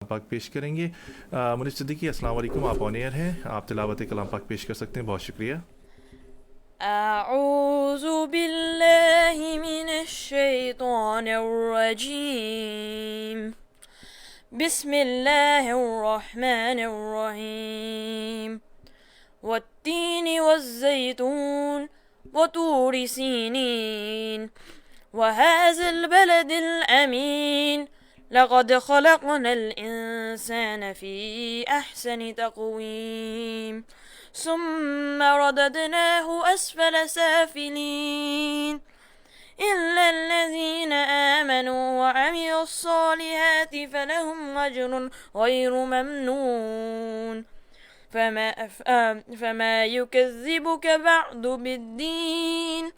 پاک پیش کریں گے. منیف صدیقی السلام علیکم، آپ آن ایئر ہیں، آپ تلاوت کلام پاک پیش کر سکتے ہیں. بہت شکریہ. اعوذ باللہ من الشیطان الرجیم، بسم اللہ الرحمن الرحیم. والتین والزیتون وطور سینین وهذا البلد الأمين لقد خلقنا الإنسان في أحسن تقويم ثم رددناه أسفل سافلين إلا الذين آمنوا وعملوا الصالحات فلهم أجر غير ممنون فما يكذبك بعد بالدين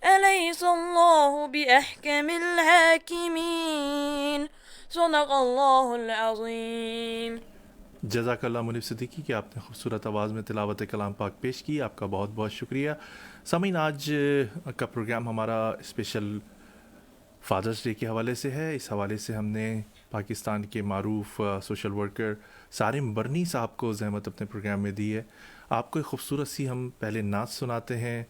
أليس الله بأحكم الحاكمين صدق اللہ العظیم. جزاک اللہ منیف صدیقی کہ آپ نے خوبصورت آواز میں تلاوت کلام پاک پیش کی، آپ کا بہت بہت شکریہ. سامعین، آج کا پروگرام ہمارا اسپیشل فادرس ڈے کے حوالے سے ہے. اس حوالے سے ہم نے پاکستان کے معروف سوشل ورکر سارم برنی صاحب کو زحمت اپنے پروگرام میں دی ہے. آپ کو ایک خوبصورت سی ہم پہلے نعت سناتے ہیں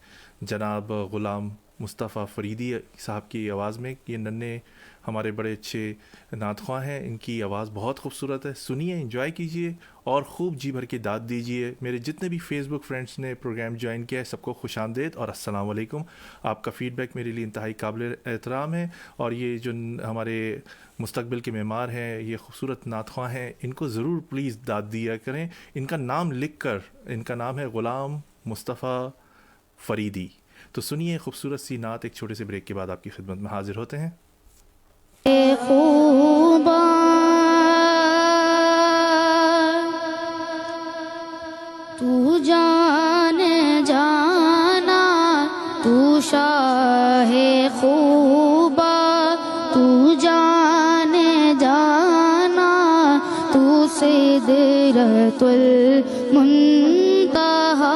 جناب غلام مصطفیٰ فریدی صاحب کی آواز میں. یہ ننھے ہمارے بڑے اچھے نعت خواں ہیں، ان کی آواز بہت خوبصورت ہے. سنیے، انجوائے کیجیے اور خوب جی بھر کے داد دیجیے. میرے جتنے بھی فیس بک فرینڈس نے پروگرام جوائن کیا ہے سب کو خوش آمدید اور السلام علیکم. آپ کا فیڈ بیک میرے لیے انتہائی قابل احترام ہے، اور یہ جو ہمارے مستقبل کے معمار ہیں، یہ خوبصورت نعت خواں ہیں، ان کو ضرور پلیز داد دیا کریں. ان کا نام لکھ کر، ان کا نام ہے غلام مصطفیٰ فریدی. تو سنیے خوبصورت سی نعت. ایک چھوٹے سے بریک کے بعد آپ کی خدمت میں حاضر ہوتے ہیں. تو جان جانا، تو شاہ خوبا، تو جان جانا، تو سدرۃ المنتہا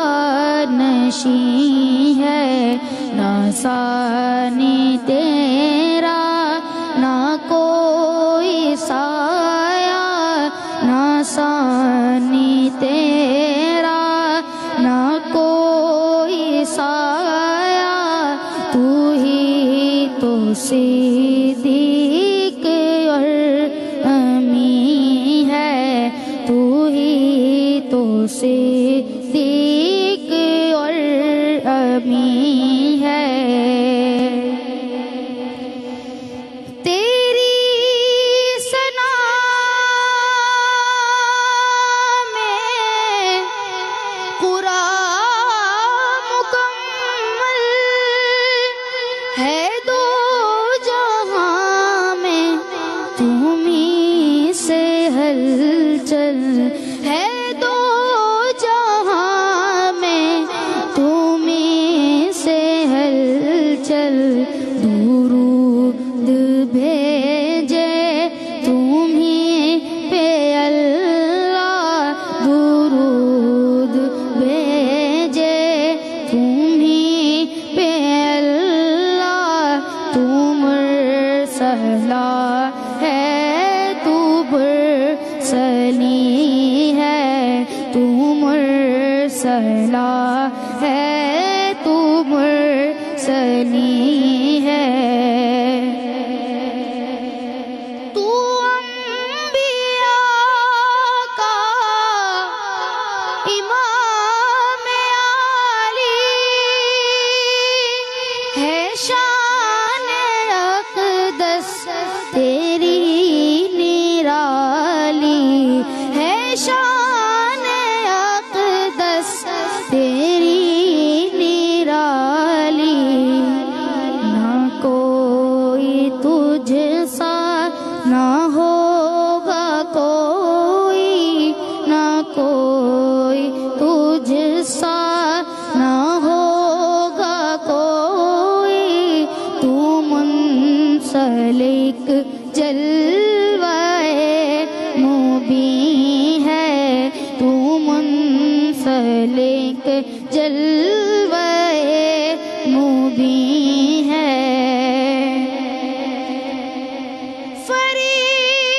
نشین ہے. نہ ثانی تیرا، نہ کوئی سایہ، نہ ثانی تیرا، نہ کوئی سایہ. تو ہی تو صدیق اور امین ہے، تو ہی تو صدیق اور امین ہے.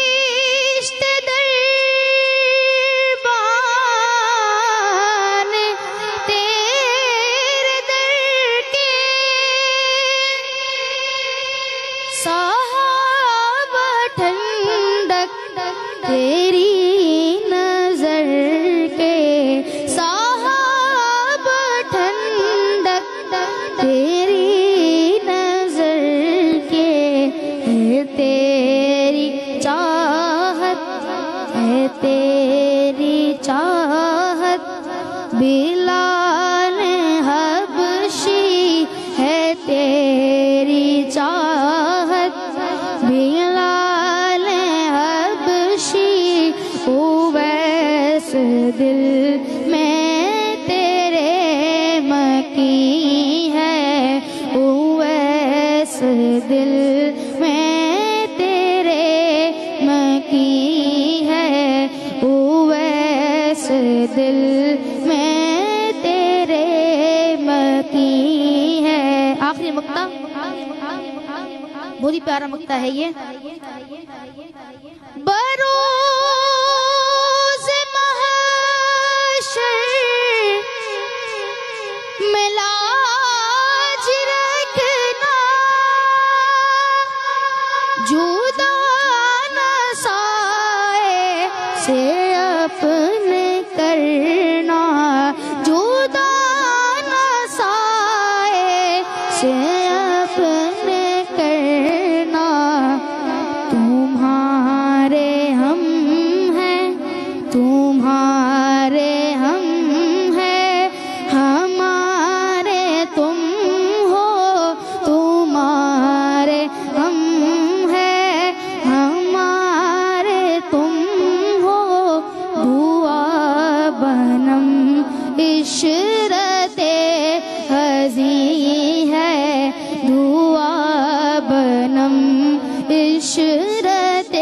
فرشتے بلال حبشی ہے تیری چاہت، بلال حبشی اویس دل میں تیرے مکی ہے، اویس دل میں تیرے مکی ہے، اویس دل میں تیرے مکی ہے۔ آخری مقطع بہت ہی پیارا مقطع ہے یہ۔ بروز محشر میں لاج رکھنا، جدا نہ سائے سے اپنے کرنا، جدا نہ سائے سے اپنے کرنا، تمہارے ہم ہیں، تمہارے ہم ہیں، ہمارے تم ہو، تمہارے ہم ہیں، ہمارے تم ہو، دعا بنم عشرت ہزی ہے، دعا بنم عشرت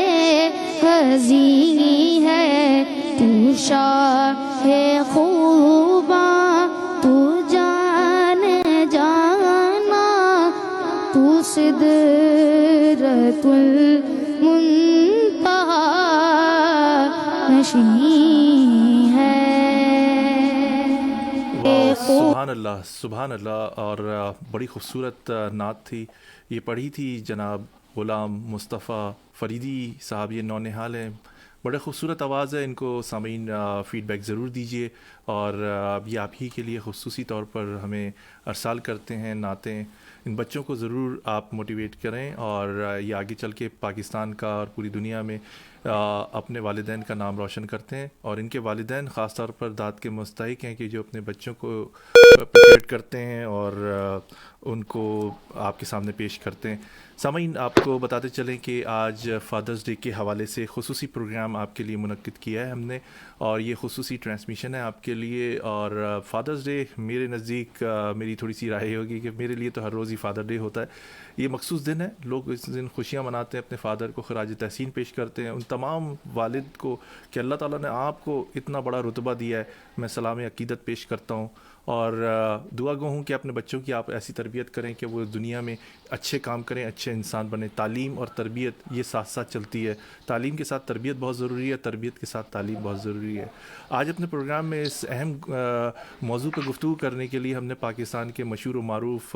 ہزی ہے، تو شاہ خوباں تو جان جانا، تو سدرۃ المنتہا نشین ہے۔ سبحان اللہ، سبحان اللہ۔ اور بڑی خوبصورت نعت تھی یہ، پڑھی تھی جناب غلام مصطفیٰ فریدی صاحب، یہ نونہال ہیں، بڑے خوبصورت آواز ہے، ان کو سامعین فیڈ بیک ضرور دیجیے، اور یہ آپ ہی کے لیے خصوصی طور پر ہمیں ارسال کرتے ہیں نعتیں، ان بچوں کو ضرور آپ موٹیویٹ کریں، اور یہ آگے چل کے پاکستان کا اور پوری دنیا میں اپنے والدین کا نام روشن کرتے ہیں، اور ان کے والدین خاص طور پر داد کے مستحق ہیں کہ جو اپنے بچوں کو پریپیئر کرتے ہیں اور ان کو آپ کے سامنے پیش کرتے ہیں۔ سامعین، آپ کو بتاتے چلیں کہ آج فادرز ڈے کے حوالے سے خصوصی پروگرام آپ کے لیے منعقد کیا ہے ہم نے، اور یہ خصوصی ٹرانسمیشن ہے آپ کے لیے۔ اور فادرز ڈے میرے نزدیک، میری تھوڑی سی رائے ہوگی کہ میرے لیے تو ہر روز ہی فادر ڈے ہوتا ہے، یہ مخصوص دن ہے، لوگ اس دن خوشیاں مناتے ہیں، اپنے فادر کو خراج تحسین پیش کرتے ہیں، ان تمام والد کو کہ اللہ تعالیٰ نے آپ کو اتنا بڑا رتبہ دیا ہے، میں سلام عقیدت پیش کرتا ہوں، اور دعا گو ہوں کہ اپنے بچوں کی آپ ایسی تربیت کریں کہ وہ دنیا میں اچھے کام کریں، اچھے انسان بنیں۔ تعلیم اور تربیت یہ ساتھ ساتھ چلتی ہے، تعلیم کے ساتھ تربیت بہت ضروری ہے، تربیت کے ساتھ تعلیم بہت ضروری ہے۔ آج اپنے پروگرام میں اس اہم موضوع پہ گفتگو کرنے کے لیے ہم نے پاکستان کے مشہور و معروف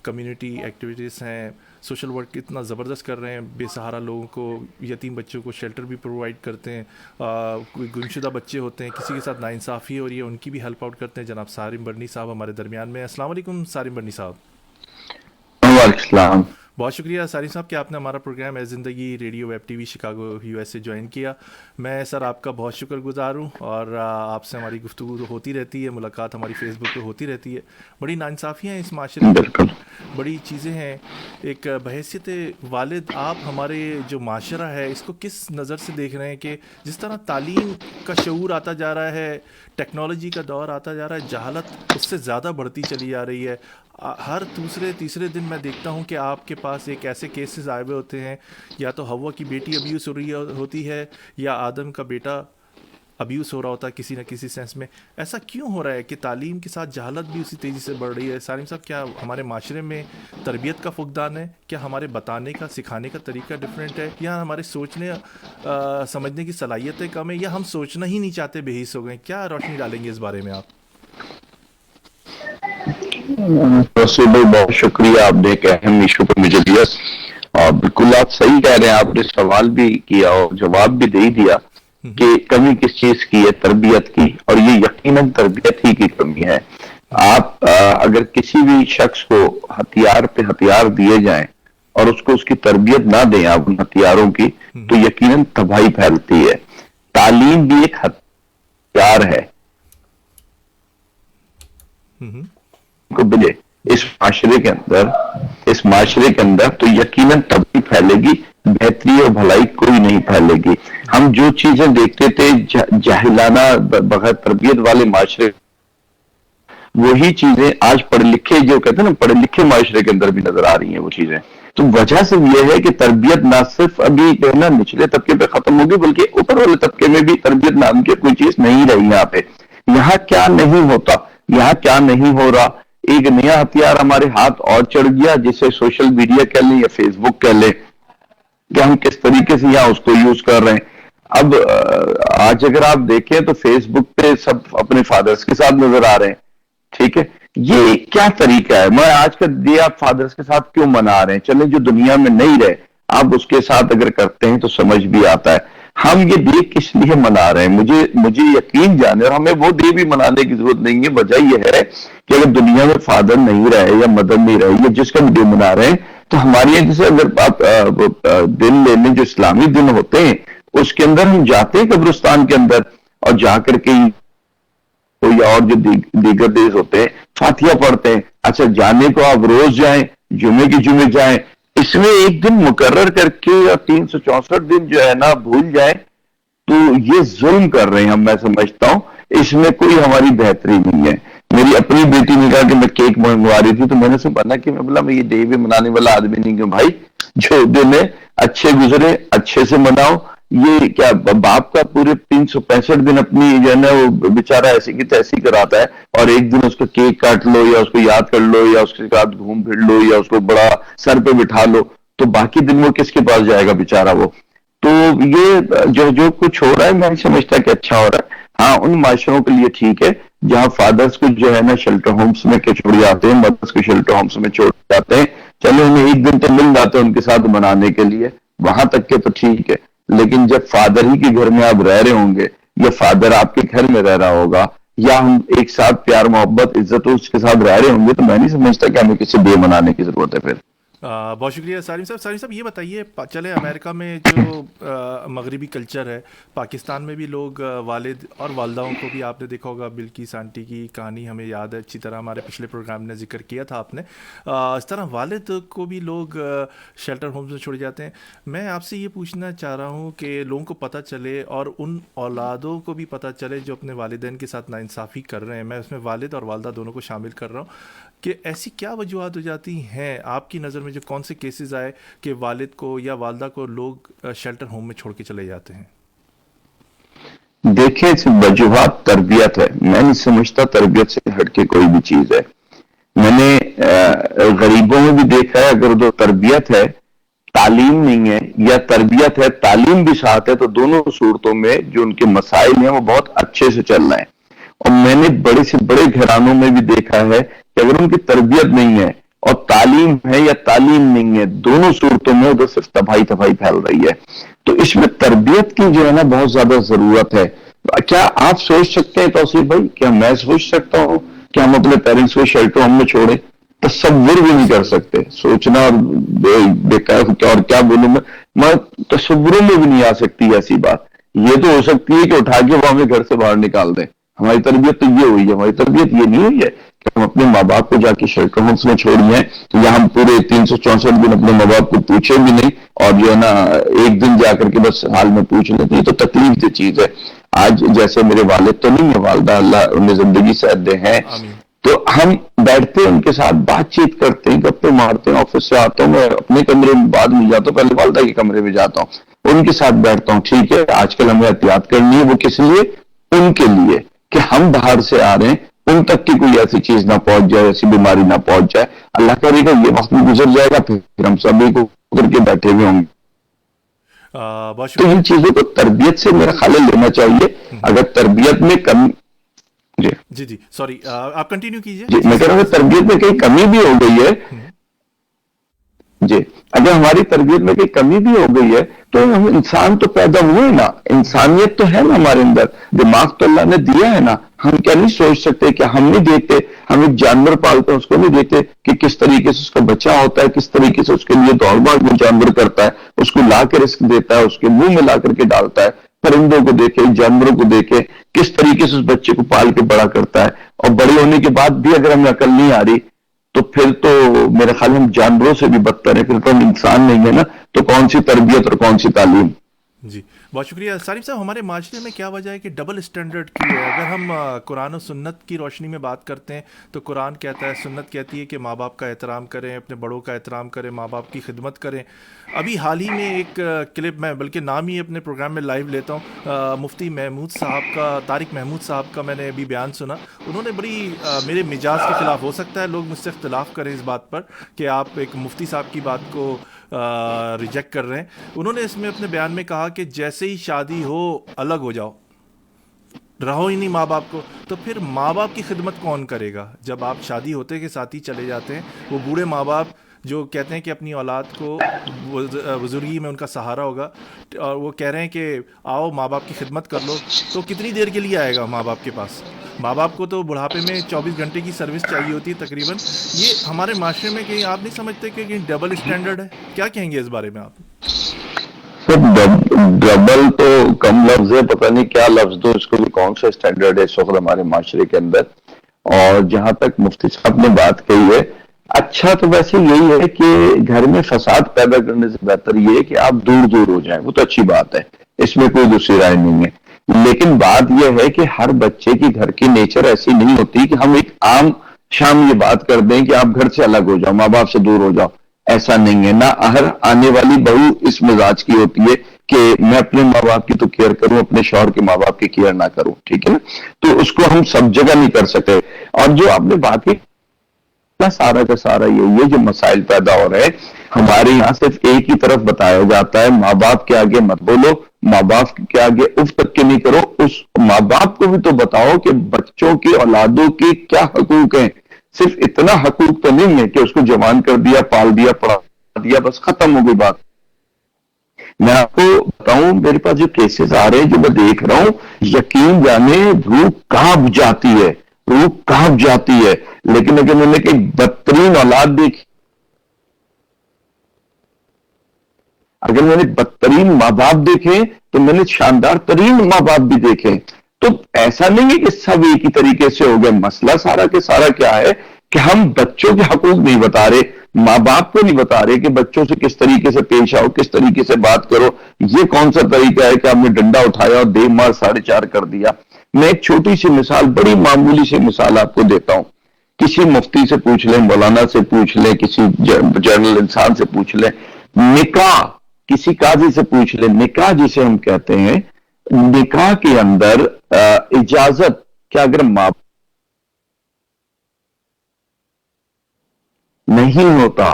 کمیونٹی ایکٹیویٹیز ہیں، سوشل ورک اتنا زبردست کر رہے ہیں، بے سہارا لوگوں کو، یتیم بچوں کو شیلٹر بھی پرووائڈ کرتے ہیں، کوئی گمشدہ بچے ہوتے ہیں، کسی کے ساتھ ناانصافی ہو رہی ہے، ان کی بھی ہیلپ آؤٹ کرتے ہیں۔ جناب سارم برنی صاحب ہمارے درمیان میں۔ السلام علیکم سارم برنی صاحب۔ وعلیکم السلام۔ بہت شکریہ سارم صاحب کہ آپ نے ہمارا پروگرام اے زندگی radio web T V Chicago U S سے جوائن کیا۔ میں سر آپ کا بہت شکر گزار ہوں، اور آپ سے ہماری گفتگو تو ہوتی رہتی ہے، ملاقات ہماری فیس بک پہ ہوتی رہتی ہے۔ بڑی ناانصافیاں ہیں اس معاشرے میں، بڑی چیزیں ہیں۔ ایک بحیثیت والد آپ ہمارے جو معاشرہ ہے اس کو کس نظر سے دیکھ رہے ہیں کہ جس طرح تعلیم کا شعور آتا جا رہا ہے، ٹیکنالوجی کا دور آتا جا رہا ہے، جہالت اس سے زیادہ بڑھتی چلی جا رہی ہے۔ ہر دوسرے تیسرے دن میں دیکھتا ہوں کہ آپ کے پاس ایک ایسے کیسز آئے ہوئے ہوتے ہیں، یا تو ہوا کی بیٹی ابیوز ہو رہی ہوتی ہے، یا آدم کا بیٹا ابیوز ہو رہا ہوتا ہے کسی نہ کسی سینس میں۔ ایسا کیوں ہو رہا ہے کہ تعلیم کے ساتھ جہالت بھی اسی تیزی سے بڑھ رہی ہے؟ سالم صاحب، کیا ہمارے معاشرے میں تربیت کا فقدان ہے؟ کیا ہمارے بتانے کا، سکھانے کا طریقہ ڈفرینٹ ہے؟ یا ہمارے سوچنے سمجھنے کی صلاحیتیں کم ہیں؟ یا ہم سوچنا ہی نہیں چاہتے، بے حس ہو گئے؟ کیا روشنی ڈالیں گے اس بارے میں آپ؟ بھائی بہت شکریہ، آپ نے ایک اہم ایشو پہ مجھے دیا، اور بالکل آپ صحیح کہہ رہے ہیں، آپ نے سوال بھی کیا اور جواب بھی دے دیا کہ کمی کس چیز کی ہے، تربیت کی، اور یہ یقیناً تربیت ہی کی کمی ہے۔ آپ اگر کسی بھی شخص کو ہتھیار پہ ہتھیار دیے جائیں اور اس کو اس کی تربیت نہ دیں آپ ان ہتھیاروں کی، تو یقیناً تباہی پھیلتی ہے۔ تعلیم بھی ایک ہتھیار ہے، کو ملے اس معاشرے کے اندر تو یقیناً تبھی پھیلے گی، بہتری اور بھلائی کوئی نہیں پھیلے گی. ہم جو چیزیں دیکھتے تھے جاہلانہ بغیر تربیت والے معاشرے، وہی چیزیں آج پڑھے لکھے، جو کہتے ہیں نا پڑھے لکھے معاشرے کے اندر بھی نظر آ رہی ہیں وہ چیزیں. تو وجہ سے یہ ہے کہ تربیت نہ صرف ابھی کہنا نچلے طبقے پہ ختم ہوگی، بلکہ اوپر والے طبقے میں بھی تربیت نام کی کوئی چیز نہیں رہی یہاں پہ. یہاں کیا نہیں ہوتا، یہاں کیا نہیں ہو رہا، ایک نیا ہتھیار ہمارے ہاتھ اور چڑھ گیا جسے سوشل میڈیا کہہ لیں یا فیس بک کہہ لیں، کہ ہم کس طریقے سے یہاں اس کو یوز کر رہے ہیں. اب آج اگر آپ دیکھیں تو فیس بک پہ سب اپنے فادرز کے ساتھ نظر آ رہے ہیں. ٹھیک ہے، یہ کیا طریقہ ہے؟ میں آج کا دے آپ فادرز کے ساتھ کیوں منا رہے ہیں؟ چلیں جو دنیا میں نہیں رہے آپ اس کے ساتھ اگر کرتے ہیں تو سمجھ بھی آتا ہے. ہم یہ ڈے کس لیے منا رہے ہیں؟ مجھے یقین جانے، اور ہمیں وہ ڈے بھی منانے کی ضرورت نہیں ہے. وجہ یہ ہے کہ اگر دنیا میں فادر نہیں رہے یا مدر نہیں رہے یا جس کا بھی ڈے منا رہے ہیں، تو ہماری یہاں جیسے اگر آپ دن لے لیں جو اسلامی دن ہوتے ہیں اس کے اندر ہم جاتے ہیں قبرستان کے اندر اور جا کر کے یا اور جو دیگر ڈیز ہوتے ہیں فاتحہ پڑھتے ہیں. اچھا جانے کو آپ روز جائیں، جمعے کی جمعے جائیں، اس میں ایک دن مقرر کر کے یا 364 دن جو ہے نا بھول جائیں تو یہ ظلم کر رہے ہیں ہم. میں سمجھتا ہوں اس میں کوئی ہماری بہتری نہیں ہے. میری اپنی بیٹی نے کہا کہ میں کیک منگوا رہی تھی تو میں نے اسے بنا کہ میں بولا میں یہ ڈے بھی منانے والا آدمی نہیں ہوں بھائی. جو دن ہے اچھے گزرے اچھے سے مناؤ. یہ کیا باپ کا پورے 365 دن اپنی جو ہے نا وہ بیچارہ ایسی کی تیسی کراتا ہے، اور ایک دن اس کا کیک کاٹ لو یا اس کو یاد کر لو یا اس کے ساتھ گھوم پھر لو یا اس کو بڑا سر پہ بٹھا لو، تو باقی دن وہ کس کے پاس جائے گا بیچارہ وہ. تو یہ جو کچھ ہو رہا ہے میں نہیں سمجھتا کہ اچھا ہو رہا ہے. ہاں ان معاشروں کے لیے ٹھیک ہے جہاں فادرز کو جو ہے نا شیلٹر ہومز میں چھوڑ جاتے ہیں، مدرس کو شیلٹر ہومز میں چھوڑ جاتے ہیں، چلو انہیں ایک دن تو مل جاتے ہیں ان کے ساتھ منانے کے لیے، وہاں تک کے تو ٹھیک ہے. لیکن جب فادر ہی کے گھر میں آپ رہ رہے ہوں گے یا فادر آپ کے گھر میں رہ رہا ہوگا یا ہم ایک ساتھ پیار محبت عزت اس کے ساتھ رہ رہے ہوں گے، تو میں نہیں سمجھتا کہ ہمیں کسی ڈے منانے کی ضرورت ہے. پھر بہت شکریہ سالم صاحب. سالم صاحب یہ بتائیے، چلے امریکہ میں جو مغربی کلچر ہے، پاکستان میں بھی لوگ والد اور والداؤں کو بھی آپ نے دیکھا ہوگا، بلکیس آنٹی کی کہانی ہمیں یاد ہے اچھی طرح، ہمارے پچھلے پروگرام نے ذکر کیا تھا آپ نے. اس طرح والد کو بھی لوگ شیلٹر ہومز میں چھوڑ جاتے ہیں. میں آپ سے یہ پوچھنا چاہ رہا ہوں کہ لوگوں کو پتہ چلے اور ان اولادوں کو بھی پتہ چلے جو اپنے والدین کے ساتھ ناانصافی کر رہے ہیں، میں اس میں والد اور والدہ دونوں کو شامل کر رہا ہوں، کہ ایسی کیا وجوہات ہو جاتی ہیں آپ کی نظر میں، جو کون سے کیسز آئے کہ والد کو یا والدہ کو لوگ شیلٹر ہوم میں چھوڑ کے چلے جاتے ہیں؟ دیکھیں وجوہات تربیت ہے. میں نہیں سمجھتا تربیت سے ہٹ کے کوئی بھی چیز ہے. میں نے غریبوں میں بھی دیکھا ہے اگر جو تربیت ہے تعلیم نہیں ہے، یا تربیت ہے تعلیم بھی ساتھ ہے، تو دونوں صورتوں میں جو ان کے مسائل ہیں وہ بہت اچھے سے چل رہے ہیں. اور میں نے بڑے سے بڑے گھرانوں میں بھی دیکھا ہے کہ اگر ان کی تربیت نہیں ہے اور تعلیم ہے یا تعلیم نہیں ہے، دونوں صورتوں میں ادھر صرف تباہی پھیل رہی ہے. تو اس میں تربیت کی جو ہے نا بہت زیادہ ضرورت ہے. کیا آپ سوچ سکتے ہیں توصیف بھائی، کیا میں سوچ سکتا ہوں کہ ہم اپنے پیرنٹس کو شیلٹر ہوم میں چھوڑیں؟ تصور بھی نہیں کر سکتے. سوچنا بیکار، اور کیا بولوں میں تصوروں میں بھی نہیں آ سکتی ایسی بات. یہ تو ہو سکتی ہے کہ اٹھا کے وہ ہمیں گھر سے باہر نکال دیں. ہماری تربیت تو یہ ہوئی ہے. ہماری تربیت یہ نہیں ہوئی ہے کہ ہم اپنے ماں باپ کو جا کے شیلٹر ہومس میں چھوڑی ہیں تو یا ہم پورے 364 دن اپنے ماں باپ کو پوچھے بھی نہیں اور جو ہے نا ایک دن جا کر کے بس حال میں پوچھ لیتے. یہ تو تکلیف دہ چیز ہے. آج جیسے میرے والد تو نہیں ہے، والدہ اللہ انہیں زندگی سے عہدے ہیں، تو ہم بیٹھتے ہیں ان کے ساتھ بات چیت کرتے ہیں، گپے مارتے ہیں. آفس سے آتا ہوں میں اپنے کمرے میں بعد میں جاتا ہوں، پہلے والدہ کے کمرے میں جاتا ہوں، ان کے ساتھ بیٹھتا ہوں. ٹھیک ہے، آج کل ہمیں احتیاط کرنی ہے. وہ کس لیے؟ ان کے لیے کہ ہم باہر سے آ رہے ہیں، ان تک کی کوئی ایسی چیز نہ پہنچ جائے، ایسی بیماری نہ پہنچ جائے. اللہ کرے گا یہ وقت بھی گزر جائے گا، پھر ہم سبھی کو کر کے بیٹھے ہوئے ہوں گے. تو ان چیزوں کو تربیت سے میرا خیال لینا چاہیے. اگر تربیت میں کمی جی سوری آپ کنٹینیو کیجئے. جی میں کہہ رہا ہوں تربیت میں کہیں کمی بھی ہو گئی ہے. جی اگر ہماری تربیت میں کہیں کمی بھی ہو گئی ہے تو ہم انسان تو پیدا ہوئے نا، انسانیت تو ہے نا ہمارے اندر، دماغ تو اللہ نے دیا ہے نا. ہم کیا نہیں سوچ سکتے کہ ہم نہیں دیکھتے، ہم ایک جانور پالتے ہیں اس کو نہیں دیکھتے کہ کس طریقے سے اس کا بچہ ہوتا ہے، کس طریقے سے اس کے لیے دوڑ بھاگ وہ جانور کرتا ہے، اس کو لا کے رزق دیتا ہے، اس کے منہ میں لا کر کے ڈالتا ہے. پرندوں کو دیکھے، جانوروں کو دیکھے، کس طریقے سے اس بچے کو پال کے بڑا کرتا ہے. اور بڑے ہونے کے بعد بھی اگر ہمیں عقل نہیں آ رہی تو پھر تو میرے خیال ہم جانوروں سے بھی بدتر ہیں، پھر تو ہم انسان نہیں ہے نا، تو کون سی تربیت اور کون سی تعلیم. جی بہت شکریہ سالم صاحب. ہمارے معاشرے میں کیا وجہ ہے کہ ڈبل اسٹینڈرڈ کی ہے؟ اگر ہم قرآن و سنت کی روشنی میں بات کرتے ہیں تو قرآن کہتا ہے، سنت کہتی ہے کہ ماں باپ کا احترام کریں، اپنے بڑوں کا احترام کریں، ماں باپ کی خدمت کریں. ابھی حال ہی میں ایک کلپ، میں بلکہ نام ہی اپنے پروگرام میں لائیو لیتا ہوں، مفتی محمود صاحب کا، طارق محمود صاحب کا میں نے ابھی بیان سنا. انہوں نے بڑی میرے مزاج کے خلاف، ہو سکتا ہے لوگ مجھ سے اختلاف کریں اس بات پر کہ آپ ایک مفتی صاحب کی بات کو ریجیکٹ کر رہے ہیں. انہوں نے اس میں اپنے بیان میں کہا کہ جیسے ہی شادی ہو الگ ہو جاؤ، رہو ہی نہیں ماں باپ کو. تو پھر ماں باپ کی خدمت کون کرے گا جب آپ شادی ہوتے کے ساتھ ہی چلے جاتے ہیں؟ وہ بوڑھے ماں باپ جو کہتے ہیں کہ اپنی اولاد کو بزرگی میں ان کا سہارا ہوگا، اور وہ کہہ رہے ہیں کہ آؤ ماں باپ کی خدمت کر لو، تو کتنی دیر کے لیے آئے گا ماں باپ کے پاس؟ ماں باپ کو تو بڑھاپے میں 24 گھنٹے کی سروس چاہیے ہوتی ہے تقریباً. یہ ہمارے معاشرے میں کہیں آپ نہیں سمجھتے کہ کہیں ڈبل اسٹینڈرڈ ہے؟ کیا کہیں گے اس بارے میں آپ؟ ڈبل تو کم لفظ ہے، پتہ نہیں کیا لفظ دو اس کو بھی، کون سا اسٹینڈرڈ ہے اس وقت ہمارے معاشرے کے اندر. اور جہاں تک مفتی صاحب نے بات کہی ہے، اچھا تو ویسے یہی ہے کہ گھر میں فساد پیدا کرنے سے بہتر یہ ہے کہ آپ دور دور ہو جائیں، وہ تو اچھی بات ہے، اس میں کوئی دوسری رائے نہیں ہے. لیکن بات یہ ہے کہ ہر بچے کی گھر کی نیچر ایسی نہیں ہوتی کہ ہم ایک عام شام یہ بات کر دیں کہ آپ گھر سے الگ ہو جاؤ، ماں باپ سے دور ہو جاؤ. ایسا نہیں ہے. نہ ہر آنے والی بہو اس مزاج کی ہوتی ہے کہ میں اپنے ماں باپ کی تو کیئر کروں، اپنے شوہر کے ماں باپ کی کیئر نہ کروں. ٹھیک ہے نا؟ تو اس کو ہم سب جگہ نہیں کر سکتے. اور جو آپ نے بات کی سارا کا سارا یہ جو مسائل پیدا ہو رہے ہیں، ہمارے یہاں صرف ایک ہی طرف بتایا جاتا ہے، ماں باپ کے آگے مت بولو، ماں باپ کے آگے اف تک کے نہیں کرو. اس ماں باپ کو بھی تو بتاؤ کہ بچوں کی، اولادوں کے کیا حقوق ہیں. صرف اتنا حقوق تو نہیں ہے کہ اس کو جوان کر دیا، پال دیا، پڑھا دیا، بس ختم ہو گئی بات. میں آپ کو بتاؤں، میرے پاس جو کیسز آ رہے ہیں، جو میں دیکھ رہا ہوں، یقین جانے روح کانپ جاتی ہے، روح کانپ جاتی ہے. لیکن اگر میں نے کہ بدترین اولاد دیکھی، اگر میں نے بدترین ماں باپ دیکھے تو میں نے شاندار ترین ماں باپ بھی دیکھے. تو ایسا نہیں ہے کہ سب ایک ہی طریقے سے ہو گئے. مسئلہ سارا کے سارا کیا ہے کہ ہم بچوں کے حقوق نہیں بتا رہے، ماں باپ کو نہیں بتا رہے کہ بچوں سے کس طریقے سے پیش آؤ، کس طریقے سے بات کرو. یہ کون سا طریقہ ہے کہ آپ نے ڈنڈا اٹھایا اور دے مار 4.5 کر دیا. میں ایک چھوٹی سی مثال، بڑی معمولی سی مثال آپ کو دیتا ہوں. کسی مفتی سے پوچھ لیں، مولانا سے پوچھ لیں، کسی جنرل انسان سے پوچھ لیں، نکاح کسی قاضی سے پوچھ لیں، نکاح جسے ہم کہتے ہیں، نکاح کے اندر اجازت کیا اگر ماں نہیں ہوتا،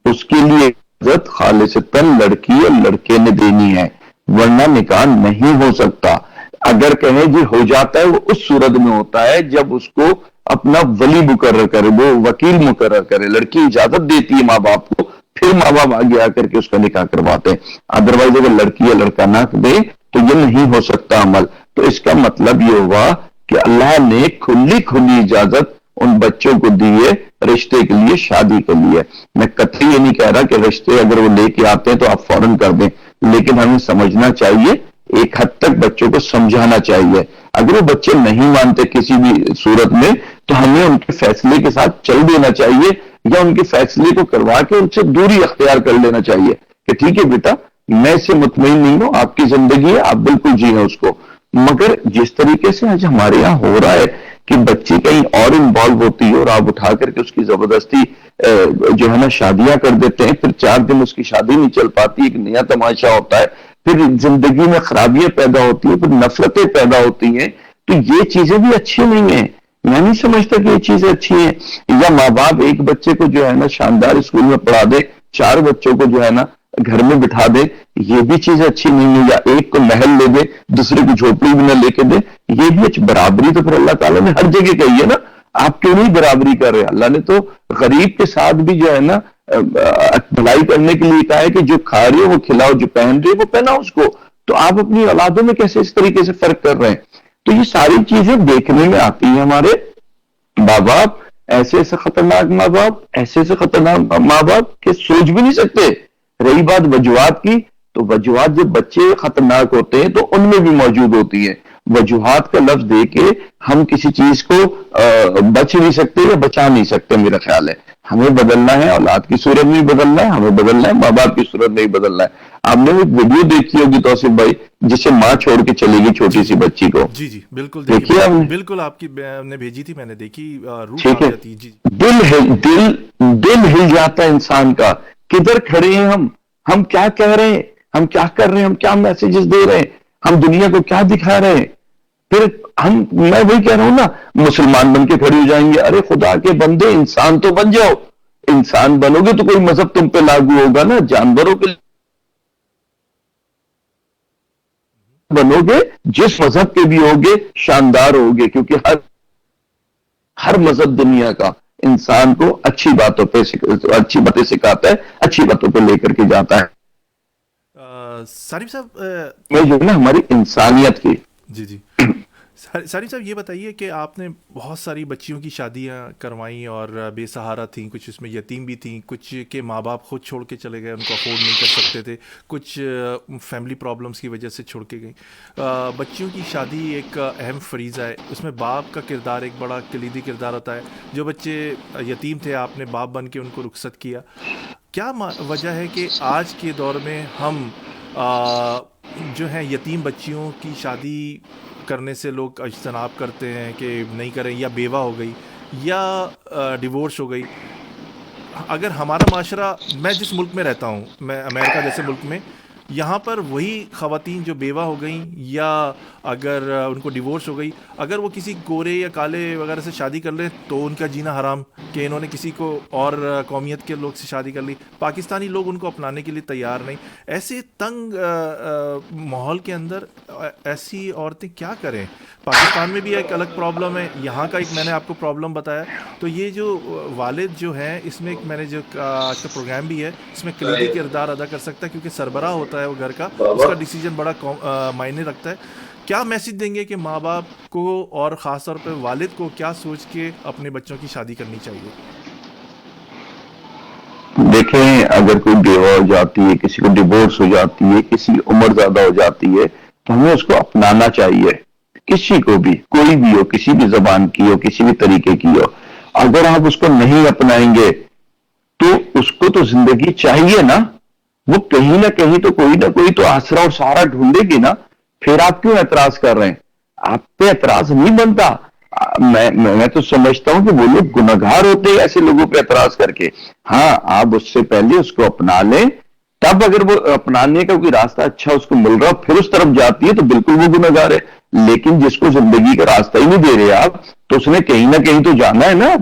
اس کے لیے اجازت خالصتاً لڑکی اور لڑکے نے دینی ہے، ورنہ نکاح نہیں ہو سکتا. اگر کہیں جی ہو جاتا ہے، وہ اس صورت میں ہوتا ہے جب اس کو اپنا ولی مقرر کرے، وہ وکیل مقرر کرے. لڑکی اجازت دیتی ہے ماں باپ کو، پھر ماں باپ آگے آ کر کے اس کا نکاح کرواتے ہیں. ادروائز اگر لڑکی یا لڑکا نہ دے تو یہ نہیں ہو سکتا عمل. تو اس کا مطلب یہ ہوا کہ اللہ نے کھلی اجازت ان بچوں کو دیے رشتے کے لیے، شادی کے لیے. میں قطعی یہ نہیں کہہ رہا کہ رشتے اگر وہ لے کے آتے ہیں تو آپ فوراً کر دیں، لیکن ہمیں سمجھنا چاہیے، ایک حد تک بچوں کو سمجھانا چاہیے. اگر وہ بچے نہیں مانتے کسی بھی صورت میں تو ہمیں ان کے فیصلے کے ساتھ چل دینا چاہیے، یا ان کے فیصلے کو کروا کے ان سے دوری اختیار کر لینا چاہیے کہ ٹھیک ہے بیٹا، میں اس سے مطمئن نہیں ہوں، آپ کی زندگی ہے، آپ بالکل جیئیں اس کو. مگر جس طریقے سے آج ہمارے یہاں ہو رہا ہے کہ بچی کہیں اور انوالو ہوتی ہے اور آپ اٹھا کر کے اس کی زبردستی جو ہے نا شادیاں کر دیتے ہیں، پھر 4 دن اس کی شادی نہیں چل پاتی، ایک نیا تماشا ہوتا ہے، پھر زندگی میں خرابیاں پیدا ہوتی ہیں، پھر نفرتیں پیدا ہوتی ہیں. تو یہ چیزیں بھی اچھی نہیں ہیں. میں نہیں سمجھتا کہ یہ چیزیں اچھی ہیں. یا ماں باپ ایک بچے کو جو ہے نا شاندار اسکول میں پڑھا دے، 4 بچوں کو جو ہے نا گھر میں بٹھا دے، یہ بھی چیز اچھی نہیں ہے. یا ایک کو محل لے دے، دوسرے کو جھوپڑی بھی نہ لے کے دے، یہ بھی اچھی. برابری تو پھر اللہ تعالیٰ نے ہر جگہ کہی ہے نا. آپ کیوں نہیں برابری کر رہے؟ اللہ نے تو غریب کے ساتھ بھی جو ہے نا بھلائی کرنے کے لیے کہا ہے کہ جو کھا رہے ہو وہ کھلاؤ، جو پہن رہے وہ پہناؤ اس کو. تو آپ اپنی اولادوں میں کیسے اس طریقے سے فرق کر رہے ہیں؟ تو یہ ساری چیزیں دیکھنے میں آتی ہیں. ہمارے ماں باپ ایسے ایسے خطرناک ماں باپ، ایسے ایسے خطرناک ماں باپ کہ سوچ بھی نہیں سکتے. رہی بات وجوہات کی، تو وجوہات جب بچے خطرناک ہوتے ہیں تو ان میں بھی موجود ہوتی ہے. وجوہات کا لفظ دے کے ہم کسی چیز کو بچ نہیں سکتے یا بچا نہیں سکتے. میرا خیال ہے ہمیں بدلنا ہے، اولاد کی صورت میں بدلنا ہے، ہمیں بدلنا ہے، ماں باپ کی صورت میں بدلنا ہے. آپ نے ایک ویڈیو دیکھی ہوگی توصیف بھائی، جسے ماں چھوڑ کے چلے گی چھوٹی سی بچی کو. جی جی بالکل دیکھیے آپ نے، بالکل آپ کی نے بھیجی تھی، میں نے دیکھی، روح ٹھیک کانپ ہے، جاتی ہے. جی دل ہل جاتا ہے انسان کا. کدھر کھڑے ہیں ہم کیا کہہ رہے ہیں، ہم کیا کر رہے ہیں، ہم کیا میسیجز دے رہے ہیں، ہم دنیا کو کیا دکھا رہے ہیں. پھر میں وہی کہہ رہا ہوں نا، مسلمان بن کے کھڑے ہو جائیں گے. ارے خدا کے بندے، انسان تو بن جاؤ. انسان بنو گے تو کوئی مذہب تم پہ لاگو ہوگا نا. جانوروں کے بنو گے، جس مذہب کے بھی ہوگے شاندار ہوگے، کیونکہ ہر مذہب دنیا کا انسان کو اچھی باتوں پہ اچھی باتیں سکھاتا ہے، اچھی باتوں پہ لے کر کے جاتا ہے. سارف صاحب میں جو ہے نا ہماری انسانیت کی. جی جی سارف صاحب یہ بتائیے کہ آپ نے بہت ساری بچیوں کی شادیاں کروائیں اور بے سہارا تھیں، کچھ اس میں یتیم بھی تھیں، کچھ کے ماں باپ خود چھوڑ کے چلے گئے، ان کو افورڈ نہیں کر سکتے تھے، کچھ فیملی پرابلمس کی وجہ سے چھوڑ کے گئیں. بچیوں کی شادی ایک اہم فریضہ ہے، اس میں باپ کا کردار ایک بڑا کلیدی کردار ہوتا ہے. جو بچے یتیم تھے آپ نے باپ بن کے ان کو رخصت کیا. کیا وجہ ہے کہ آج کے دور میں ہم جو ہیں یتیم بچیوں کی شادی کرنے سے لوگ اجتناب کرتے ہیں کہ نہیں کریں، یا بیوہ ہو گئی یا ڈیورس ہو گئی؟ اگر ہمارا معاشرہ، میں جس ملک میں رہتا ہوں، میں امریکہ جیسے ملک میں، یہاں پر وہی خواتین جو بیوہ ہو گئیں یا اگر ان کو ڈیورس ہو گئی، اگر وہ کسی گورے یا کالے وغیرہ سے شادی کر لیں تو ان کا جینا حرام کہ انہوں نے کسی کو اور قومیت کے لوگ سے شادی کر لی. پاکستانی لوگ ان کو اپنانے کے لیے تیار نہیں. ایسے تنگ ماحول کے اندر ایسی عورتیں کیا کریں؟ پاکستان میں بھی ایک الگ پرابلم ہے، یہاں کا ایک میں نے آپ کو پرابلم بتایا. تو یہ جو والد جو ہیں، اس میں ایک میں نے جو آج کا پروگرام بھی ہے، اس میں کلیدی کردار ادا کر سکتا ہے کیونکہ سربراہ ہوتا ہے وہ گھر کا، اس کا ڈیسیجن بڑا معنی رکھتا ہے. کیا میسج دیں گے کہ ماں باپ کو اور خاص طور پہ والد کو کیا سوچ کے اپنے بچوں کی شادی کرنی چاہیے؟ دیکھیں، اگر کوئی بیوہ ہو جاتی ہے، کسی کو ڈیورس ہو جاتی ہے، کسی عمر زیادہ ہو جاتی ہے، تو ہمیں اس کو اپنانا چاہیے. کسی کو بھی، کوئی بھی ہو، کسی بھی زبان کی ہو، کسی بھی طریقے کی ہو. اگر آپ اس کو نہیں اپنائیں گے تو اس کو تو زندگی چاہیے نا. وہ کہیں نہ کہیں تو کوئی نہ کوئی تو آسرا اور سہارا ڈھونڈے گی نا. پھر آپ کیوں اعتراض کر رہے ہیں؟ آپ پہ اعتراض نہیں بنتا. میں تو سمجھتا ہوں کہ وہ لوگ گنہگار ہوتے ہیں ایسے لوگوں پہ اعتراض کر کے. ہاں، آپ اس سے پہلے اس کو اپنا لیں، تب اگر وہ اپنانے کا کوئی راستہ اچھا اس کو مل رہا پھر اس طرف جاتی ہے تو بالکل وہ گنہگار ہے. لیکن جس کو زندگی کا راستہ ہی نہیں دے رہے آپ، تو اس نے کہیں نہ کہیں تو جانا ہے نا.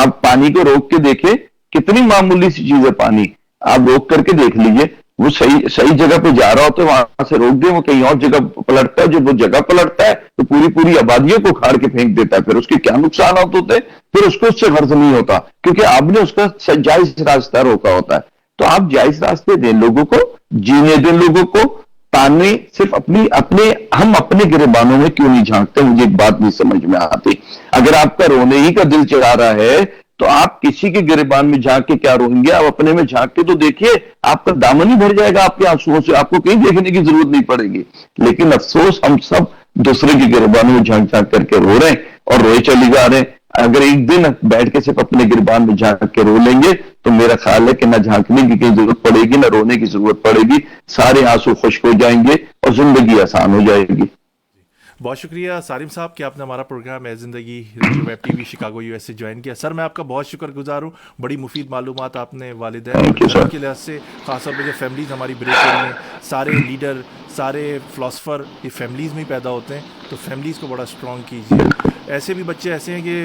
آپ پانی کو روک کے دیکھیں، کتنی معمولی سی چیز ہے پانی. آپ روک کر کے دیکھ لیجئے، وہ صحیح جگہ پہ جا رہا ہوتا ہے، وہاں سے روک دیں، وہ کہیں اور جگہ پلٹتا ہے. جو وہ جگہ پلٹتا ہے تو پوری آبادیوں کو کھاڑ کے پھینک دیتا ہے. پھر اس کے کیا نقصانات ہوتے ہیں؟ پھر اس کو اس سے غرض نہیں ہوتا کیونکہ آپ نے اس کا جائز راستہ روکا ہوتا ہے. تو آپ جائز راستے دیں لوگوں کو، جینے دیں لوگوں کو. تانے صرف ہم اپنے گریبانوں میں کیوں نہیں جھانکتے؟ مجھے ایک بات نہیں سمجھ میں آتی. اگر آپ کا رونے ہی کا دل چڑھا رہا ہے تو آپ کسی کے گریبان میں جھانک کے کیا روئیں گے؟ آپ اپنے میں جھانک کے تو دیکھیے، آپ کا دامن ہی بھر جائے گا آپ کے آنسوؤں سے. آپ کو کہیں دیکھنے کی ضرورت نہیں پڑے گی. لیکن افسوس، ہم سب دوسرے کے گریبانوں میں جھانک کر کے رو رہے ہیں اور روئے چلے جا رہے ہیں. اگر ایک دن بیٹھ کے صرف اپنے گریبان میں جھانک کے رو لیں گے تو میرا خیال ہے کہ نہ جھانکنے کی کہیں ضرورت پڑے گی، نہ رونے کی ضرورت پڑے گی. سارے آنسو خشک ہو جائیں گے اور زندگی آسان ہو جائے گی. بہت شکریہ سالم صاحب کہ آپ نے ہمارا پروگرام اے زندگی radio web T V Chicago U S سے جوائن کیا. سر میں آپ کا بہت شکر گزار ہوں. بڑی مفید معلومات آپ نے والدین اور گھروں کے لحاظ سے، خاص طور پہ جو فیملیز ہماری بریک ہو رہی ہیں، سارے لیڈر، سارے فلاسفر یہ فیملیز میں ہی پیدا ہوتے ہیں، تو فیملیز کو بڑا اسٹرانگ کیجیے. ایسے بھی بچے ایسے ہیں کہ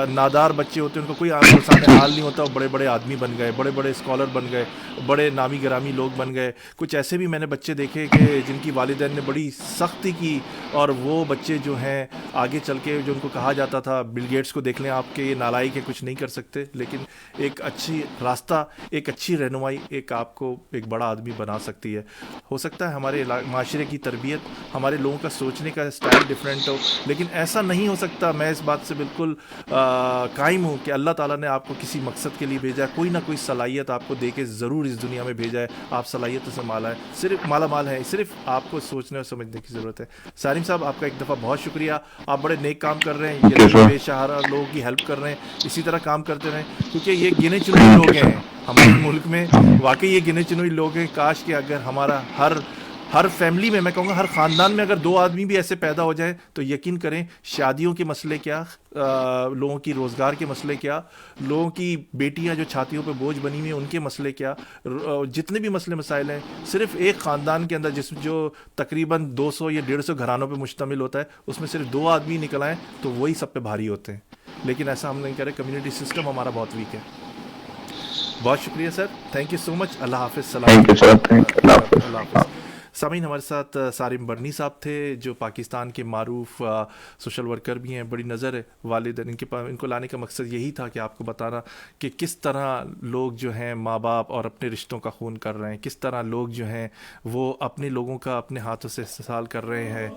نادار بچے ہوتے ہیں، ان کو کوئی آسان حال نہیں ہوتا، وہ بڑے بڑے آدمی بن گئے، بڑے بڑے اسکالر بن گئے، بڑے نامی گرامی لوگ بن گئے. کچھ ایسے بھی میں نے بچے دیکھے کہ جن کی والدین نے بڑی سختی کی، اور وہ بچے جو ہیں آگے چل کے، جو ان کو کہا جاتا تھا، بل گیٹس کو دیکھ لیں آپ کے، یہ نالائق ہے، کچھ نہیں کر سکتے، لیکن ایک اچھی راستہ، ایک اچھی رہنمائی ایک آپ کو ایک بڑا آدمی بنا سکتی ہے. ہو سکتا ہے ہمارے معاشرے کی تربیت، ہمارے لوگوں کا سوچنے کا اسٹائل ڈفرینٹ ہو، لیکن ایسا نہیں ہو سکتا سکتا. میں اس بات سے بالکل قائم ہوں کہ اللہ تعالیٰ نے آپ کو کسی مقصد کے لیے بھیجا ہے, کوئی نہ کوئی صلاحیت آپ کو دے کے ضرور اس دنیا میں بھیجا ہے. آپ صلاحیتوں سے مالا مال ہے, صرف آپ کو سوچنے اور سمجھنے کی ضرورت ہے. سالم صاحب آپ کا ایک دفعہ بہت شکریہ, آپ بڑے نیک کام کر رہے ہیں, یہ بے سہارا لوگوں کی ہیلپ کر رہے ہیں, اسی طرح کام کرتے رہیں کیونکہ یہ گنے چنے لوگ ہیں ہمارے ملک میں, واقعی یہ گنے چنے لوگ ہیں. کاش کہ اگر ہمارا ہر فیملی میں کہوں گا ہر خاندان میں اگر 2 آدمی بھی ایسے پیدا ہو جائیں تو یقین کریں شادیوں کے مسئلے کیا, لوگوں کی روزگار کے مسئلے کیا, لوگوں کی بیٹیاں جو چھاتیوں پہ بوجھ بنی ہوئی ہیں ان کے مسئلے کیا, جتنے بھی مسئلے مسائل ہیں صرف ایک خاندان کے اندر جو تقریباً 200 یا 150 گھرانوں پہ مشتمل ہوتا ہے اس میں صرف 2 آدمی نکل آئیں تو وہی سب پہ بھاری ہوتے ہیں. لیکن ایسا ہم نہیں کریں, کمیونٹی سسٹم ہمارا بہت ویک ہے. بہت شکریہ سر, تھینک یو سو مچ. اللہ حافظ. اللہ حافظ. سامعین ہمارے ساتھ سارم برنی صاحب تھے جو پاکستان کے معروف سوشل ورکر بھی ہیں. بڑی نظر ہے والدین ان کو لانے کا مقصد یہی تھا کہ آپ کو بتانا کہ کس طرح لوگ جو ہیں ماں باپ اور اپنے رشتوں کا خون کر رہے ہیں, کس طرح لوگ جو ہیں وہ اپنے لوگوں کا اپنے ہاتھوں سے استحصال کر رہے ہیں.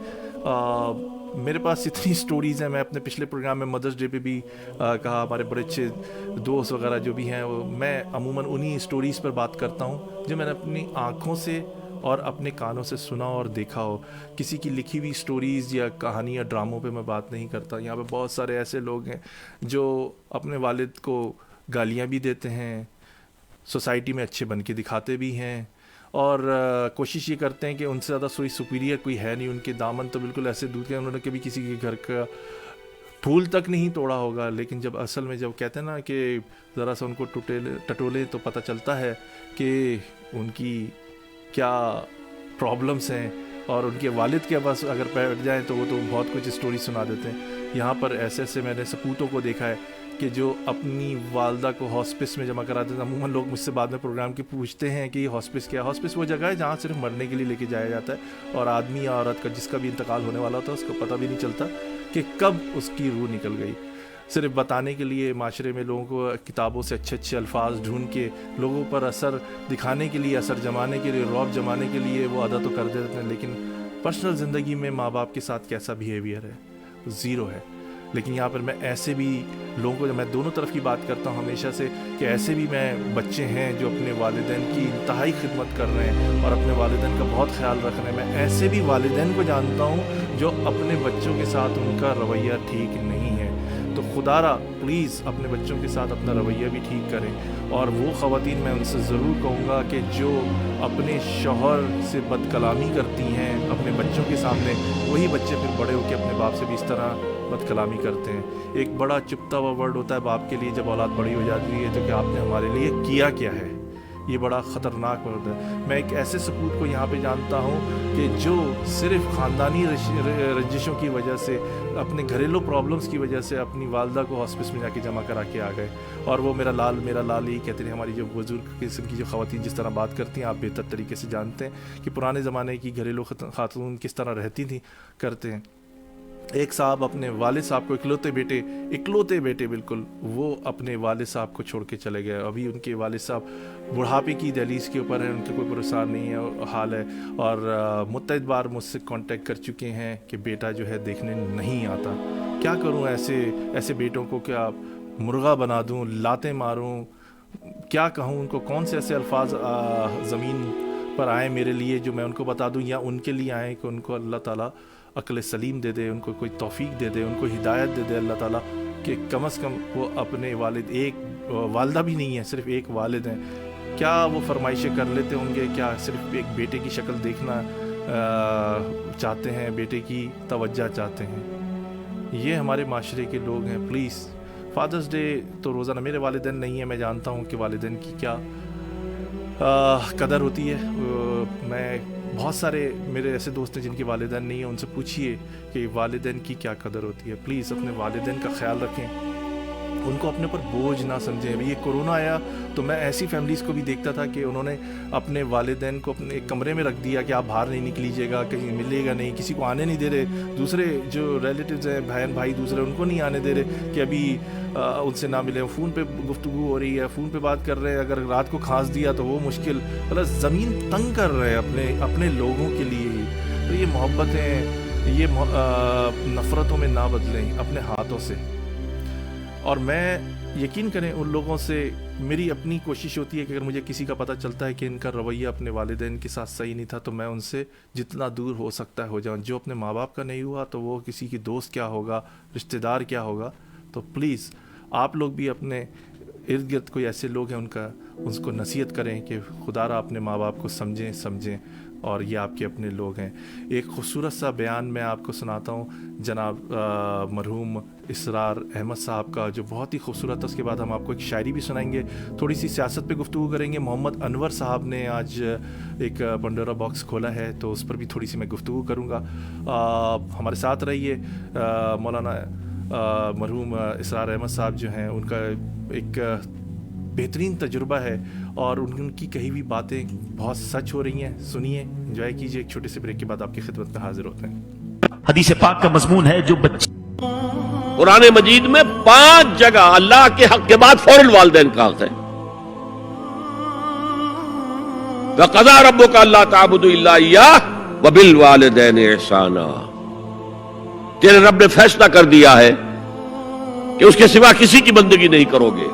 میرے پاس اتنی سٹوریز ہیں, میں اپنے پچھلے پروگرام میں مدرس ڈے پہ بھی کہا, ہمارے بڑے اچھے دوست وغیرہ جو بھی ہیں میں عموماً انہی سٹوریز پر بات کرتا ہوں جو میں نے اپنی آنکھوں سے اور اپنے کانوں سے سنا اور دیکھا ہو. کسی کی لکھی ہوئی سٹوریز یا کہانی یا ڈراموں پہ میں بات نہیں کرتا. یہاں پہ بہت سارے ایسے لوگ ہیں جو اپنے والد کو گالیاں بھی دیتے ہیں, سوسائٹی میں اچھے بن کے دکھاتے بھی ہیں اور کوشش یہ کرتے ہیں کہ ان سے زیادہ کوئی سپیریئر کوئی ہے نہیں. ان کے دامن تو بالکل ایسے دور کے, انہوں نے کبھی کسی کے گھر کا پھول تک نہیں توڑا ہوگا, لیکن جب اصل میں جب کہتے ہیں نا کہ ذرا سا ان کو ٹٹولے تو پتہ چلتا ہے کہ ان کی کیا پرابلمس ہیں, اور ان کے والد کے پاس اگر بیٹھ جائیں تو وہ تو بہت کچھ اسٹوری سنا دیتے ہیں. یہاں پر ایسے میں نے سپوتوں کو دیکھا ہے کہ جو اپنی والدہ کو ہاسپس میں جمع کراتے ہیں. عموماً لوگ مجھ سے بعد میں پروگرام کے پوچھتے ہیں کہ یہ ہاسپس کیا ہے. ہاسپس وہ جگہ ہے جہاں صرف مرنے کے لیے لے کے جایا جاتا ہے, اور آدمی یا عورت کا جس کا بھی انتقال ہونے والا ہوتا ہے اس کو پتہ بھی نہیں چلتا کہ کب اس کی روح نکل گئی. صرف بتانے کے لیے معاشرے میں لوگوں کو کتابوں سے اچھے الفاظ ڈھونڈ کے لوگوں پر اثر دکھانے کے لیے, اثر جمانے کے لیے, رعب جمانے کے لیے وہ ادا تو کر دیتے ہیں, لیکن پرسنل زندگی میں ماں باپ کے ساتھ کیسا بیہیویئر ہے, زیرو ہے. لیکن یہاں پر میں ایسے بھی لوگوں کو, میں دونوں طرف کی بات کرتا ہوں ہمیشہ سے, کہ ایسے بھی میں بچے ہیں جو اپنے والدین کی انتہائی خدمت کر رہے ہیں اور اپنے والدین کا بہت خیال رکھ رہے ہیں. میں ایسے بھی والدین کو جانتا ہوں جو اپنے بچوں کے ساتھ ان کا رویہ ٹھیک نہیں ہے. تو خدا را پلیز اپنے بچوں کے ساتھ اپنا رویہ بھی ٹھیک کریں. اور وہ خواتین میں ان سے ضرور کہوں گا کہ جو اپنے شوہر سے بد کلامی کرتی ہیں اپنے بچوں کے سامنے, وہی بچے پھر بڑے ہو کے اپنے باپ سے بھی اس طرح بد کلامی کرتے ہیں. ایک بڑا چپتا ہوا ورڈ ہوتا ہے باپ کے لیے جب اولاد بڑی ہو جاتی ہے تو کہ آپ نے ہمارے لیے کیا ہے. یہ بڑا خطرناک ورڈ ہے. میں ایک ایسے سپوت کو یہاں پہ جانتا ہوں کہ جو صرف خاندانی رنجشوں کی وجہ سے, اپنے گھریلو پرابلمس کی وجہ سے اپنی والدہ کو ہاسپس میں جا کے جمع کرا کے آ گئے, اور وہ میرا لال ہی کہتے ہیں. ہماری جو بزرگ قسم کی جو خواتین جس طرح بات کرتی ہیں آپ بہتر طریقے سے جانتے ہیں کہ پرانے زمانے کی گھریلو خاتون کس طرح رہتی تھیں, کرتے ہیں. ایک صاحب اپنے والد صاحب کو اکلوتے بیٹے بالکل, وہ اپنے والد صاحب کو چھوڑ کے چلے گئے. ابھی ان کے والد صاحب بڑھاپے کی دہلیز کے اوپر ہیں, ان کے کوئی پریشان نہیں ہے حال ہے, اور متعدد بار مجھ سے کانٹیکٹ کر چکے ہیں کہ بیٹا جو ہے دیکھنے نہیں آتا. کیا کروں ایسے بیٹوں کو, کیا مرغا بنا دوں, لاتیں ماروں, کیا کہوں ان کو, کون سے ایسے الفاظ زمین پر آئیں میرے لیے جو میں ان کو بتا دوں, یا ان کے لیے آئیں کہ ان کو اللہ تعالیٰ عقل سلیم دے دے, ان کو کوئی توفیق دے دے, ان کو ہدایت دے دے اللہ تعالیٰ, کہ کم از کم وہ اپنے والد, ایک والدہ بھی نہیں ہے صرف ایک والد ہیں, کیا وہ فرمائشیں کر لیتے ہوں گے, کیا صرف ایک بیٹے کی شکل دیکھنا چاہتے ہیں, بیٹے کی توجہ چاہتے ہیں. یہ ہمارے معاشرے کے لوگ ہیں. پلیز فادرز ڈے تو روزانہ, میرے والدین نہیں ہیں, میں جانتا ہوں کہ والدین کی کیا قدر ہوتی ہے. میں بہت سارے میرے ایسے دوست ہیں جن کے والدین نہیں ہیں, ان سے پوچھئے کہ والدین کی کیا قدر ہوتی ہے. پلیز اپنے والدین کا خیال رکھیں, ان کو اپنے اوپر بوجھ نہ سمجھیں. ابھی یہ کورونا آیا تو میں ایسی فیملیز کو بھی دیکھتا تھا کہ انہوں نے اپنے والدین کو اپنے ایک کمرے میں رکھ دیا کہ آپ باہر نہیں نکلیجیے گا, کہیں ملے گا نہیں, کسی کو آنے نہیں دے رہے. دوسرے جو ریلیٹیوز ہیں, بہن بھائی دوسرے, ان کو نہیں آنے دے رہے کہ ابھی ان سے نہ ملے. فون پہ گفتگو ہو رہی ہے, فون پہ بات کر رہے ہیں, اگر رات کو کھانس دیا تو وہ مشکل, مطلب زمین تنگ کر رہے ہیں اپنے لوگوں کے لیے ہی. تو یہ محبتیں یہ نفرتوں میں نہ بدلیں اپنے ہاتھوں سے. اور میں یقین کریں ان لوگوں سے میری اپنی کوشش ہوتی ہے کہ اگر مجھے کسی کا پتہ چلتا ہے کہ ان کا رویہ اپنے والدین کے ساتھ صحیح نہیں تھا تو میں ان سے جتنا دور ہو سکتا ہے ہو جاؤں. جو اپنے ماں باپ کا نہیں ہوا تو وہ کسی کی دوست کیا ہوگا, رشتہ دار کیا ہوگا. تو پلیز آپ لوگ بھی اپنے ارد گرد کوئی ایسے لوگ ہیں ان کو نصیحت کریں کہ خدا را اپنے ماں باپ کو سمجھیں اور یہ آپ کے اپنے لوگ ہیں. ایک خوبصورت سا بیان میں آپ کو سناتا ہوں جناب مرحوم اسرار احمد صاحب کا, جو بہت ہی خوبصورت ہے. اس کے بعد ہم آپ کو ایک شاعری بھی سنائیں گے, تھوڑی سی سیاست پہ گفتگو کریں گے. محمد انور صاحب نے آج ایک پنڈورا باکس کھولا ہے تو اس پر بھی تھوڑی سی میں گفتگو کروں گا. ہمارے ساتھ رہیے. مولانا مرحوم اسرار احمد صاحب جو ہیں ان کا ایک بہترین تجربہ ہے اور ان کی کہی ہوئی باتیں بہت سچ ہو رہی ہیں. سنیے, انجوائے کیجیے. ایک چھوٹے سے بریک کے بعد آپ کی خدمت میں حاضر ہوتے ہیں. حدیث پاک کا مضمون ہے جو بچے قرآن مجید میں 5 جگہ اللہ کے حق کے بعد فوراً والدین کا حق ہے. وَقَضَىٰ رَبُّكَ أَلَّا تَعْبُدُوا إِلَّا إِيَّاهُ وَبِالْوَالِدَيْنِ إِحْسَانًا. تیرے رب نے فیصلہ کر دیا ہے کہ اس کے سوا کسی کی بندگی نہیں کرو گے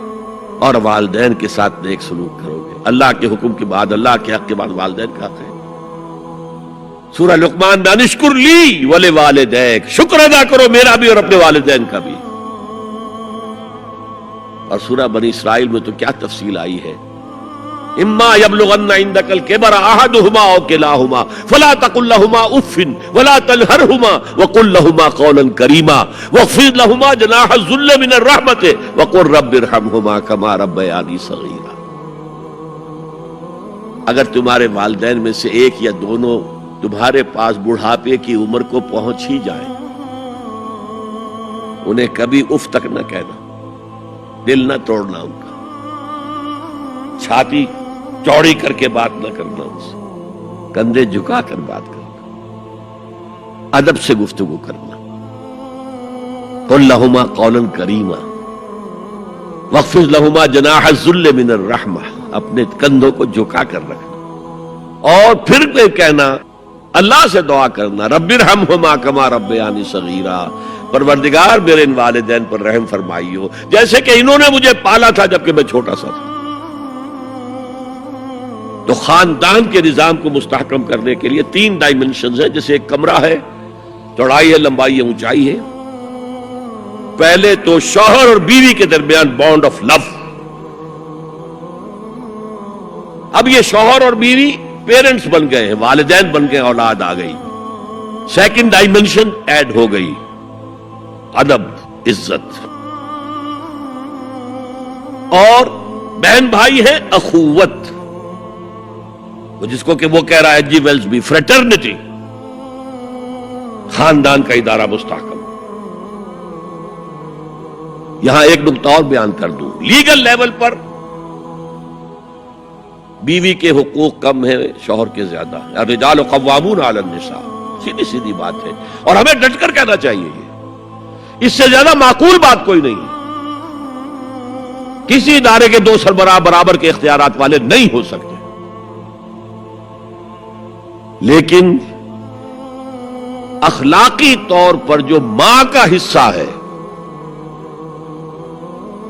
اور والدین کے ساتھ نیک سلوک کرو گے. اللہ کے حکم کے بعد, اللہ کے حق کے بعد والدین کا حق ہے. سورہ لقمان میں انشکر لی ولوالدیک, شکر ادا کرو میرا بھی اور اپنے والدین کا بھی. اور سورہ بنی اسرائیل میں تو کیا تفصیل آئی ہے. اما یبلغن عندک الکبر احدہما او کلاہما فلا تقل لہما اف ولا تنہرہما وقل لہما قولا کریما واخفض لہما جناح الذل من الرحمۃ وقل رب ارحمہما کما ربیانی صغیرا. اگر تمہارے والدین میں سے ایک یا دونوں تمہارے پاس بڑھاپے کی عمر کو پہنچ ہی جائیں, انہیں کبھی اف تک نہ کہنا, دل نہ توڑنا ان کا, چھاتی چوڑی کر کے بات نہ کرنا, ان سے کندھے جھکا کر بات کرنا, ادب سے گفتگو کرنا. قل لہما قولا کریما واخفض لہما جناح الذل من الرحمہ, اپنے کندھوں کو جھکا کر رکھنا. اور پھر کہنا, اللہ سے دعا کرنا, رب ارحمہما کما ربیانی صغیرا, پروردگار میرے ان والدین پر رحم فرمائیو جیسے کہ انہوں نے مجھے پالا تھا جبکہ میں چھوٹا سا تھا. تو خاندان کے نظام کو مستحکم کرنے کے لیے 3 ڈائمنشنز ہیں. جیسے ایک کمرہ ہے, چوڑائی ہے, لمبائی ہے, اونچائی ہے. پہلے تو شوہر اور بیوی کے درمیان بانڈ آف لو. اب یہ شوہر اور بیوی پیرنٹس بن گئے ہیں, والدین بن گئے, اولاد آ گئی. سیکنڈ ڈائمنشن ایڈ ہو گئی, ادب, عزت. اور بہن بھائی ہے, اخوت, جس کو کہ وہ کہہ رہا ہے جی ویلز بھی, فریٹرنٹی. خاندان کا ادارہ مستحکم. یہاں ایک نقطہ اور بیان کر دوں. لیگل لیول پر بیوی کے حقوق کم ہیں, شوہر کے زیادہ ہیں. الرجال قوامون علی النساء, سیدھی سیدھی بات ہے اور ہمیں ڈٹ کر کہنا چاہیے. یہ اس سے زیادہ معقول بات کوئی نہیں ہے. کسی ادارے کے 2 سربراہ برابر کے اختیارات والے نہیں ہو سکتے, لیکن اخلاقی طور پر جو ماں کا حصہ ہے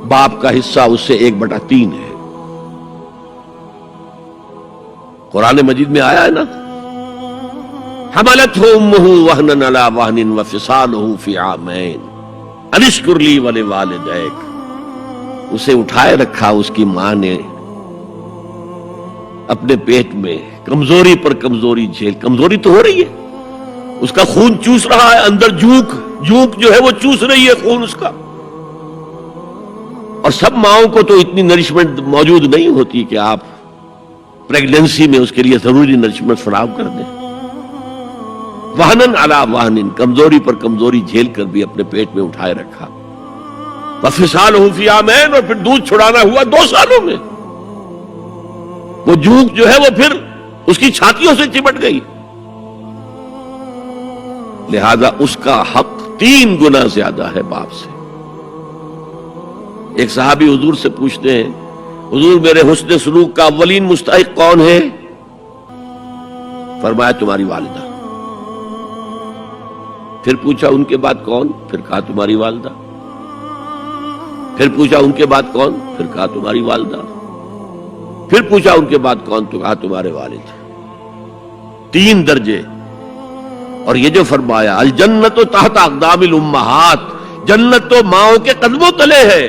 باپ کا حصہ اس سے 1/3 ہے. قرآن مجید میں آیا ہے نا, حملتہ امہ وہنا علی وہن وفصالہ فی عامین ان اشکر لی ولوالدیک. اسے اٹھائے رکھا اس کی ماں نے اپنے پیٹ میں, کمزوری پر کمزوری جھیل. کمزوری تو ہو رہی ہے, اس کا خون چوس رہا ہے اندر, جھونک جو ہے وہ چوس رہی ہے خون اس کا. اور سب ماؤں کو تو اتنی نرشمنٹ موجود نہیں ہوتی کہ آپ پریگننسی میں اس کے لیے ضروری نرشمنٹ فراہم کر دیں. وہنن علی وہن, کمزوری پر کمزوری جھیل کر بھی اپنے پیٹ میں اٹھائے رکھا. وفصالہ فی عامین, اور پھر دودھ چھڑانا ہوا 2 سالوں میں. وہ جھونک جو ہے وہ پھر اس کی چھاتیوں سے چمٹ گئی. لہذا اس کا حق 3 گنا زیادہ ہے باپ سے. ایک صحابی حضور سے پوچھتے ہیں, حضور میرے حسن سلوک کا اولین مستحق کون ہے؟ فرمایا تمہاری والدہ. پھر پوچھا ان کے بعد کون؟ پھر کہا تمہاری والدہ. پھر پوچھا ان کے بعد کون؟ پھر کہا تمہاری والدہ. پھر پوچھا ان کے بعد کون؟ تو کہا تمہارے والد. 3 درجے. اور یہ جو فرمایا الجنت تحت اقدام الامہات، جنت تو ماؤں کے قدموں تلے ہے،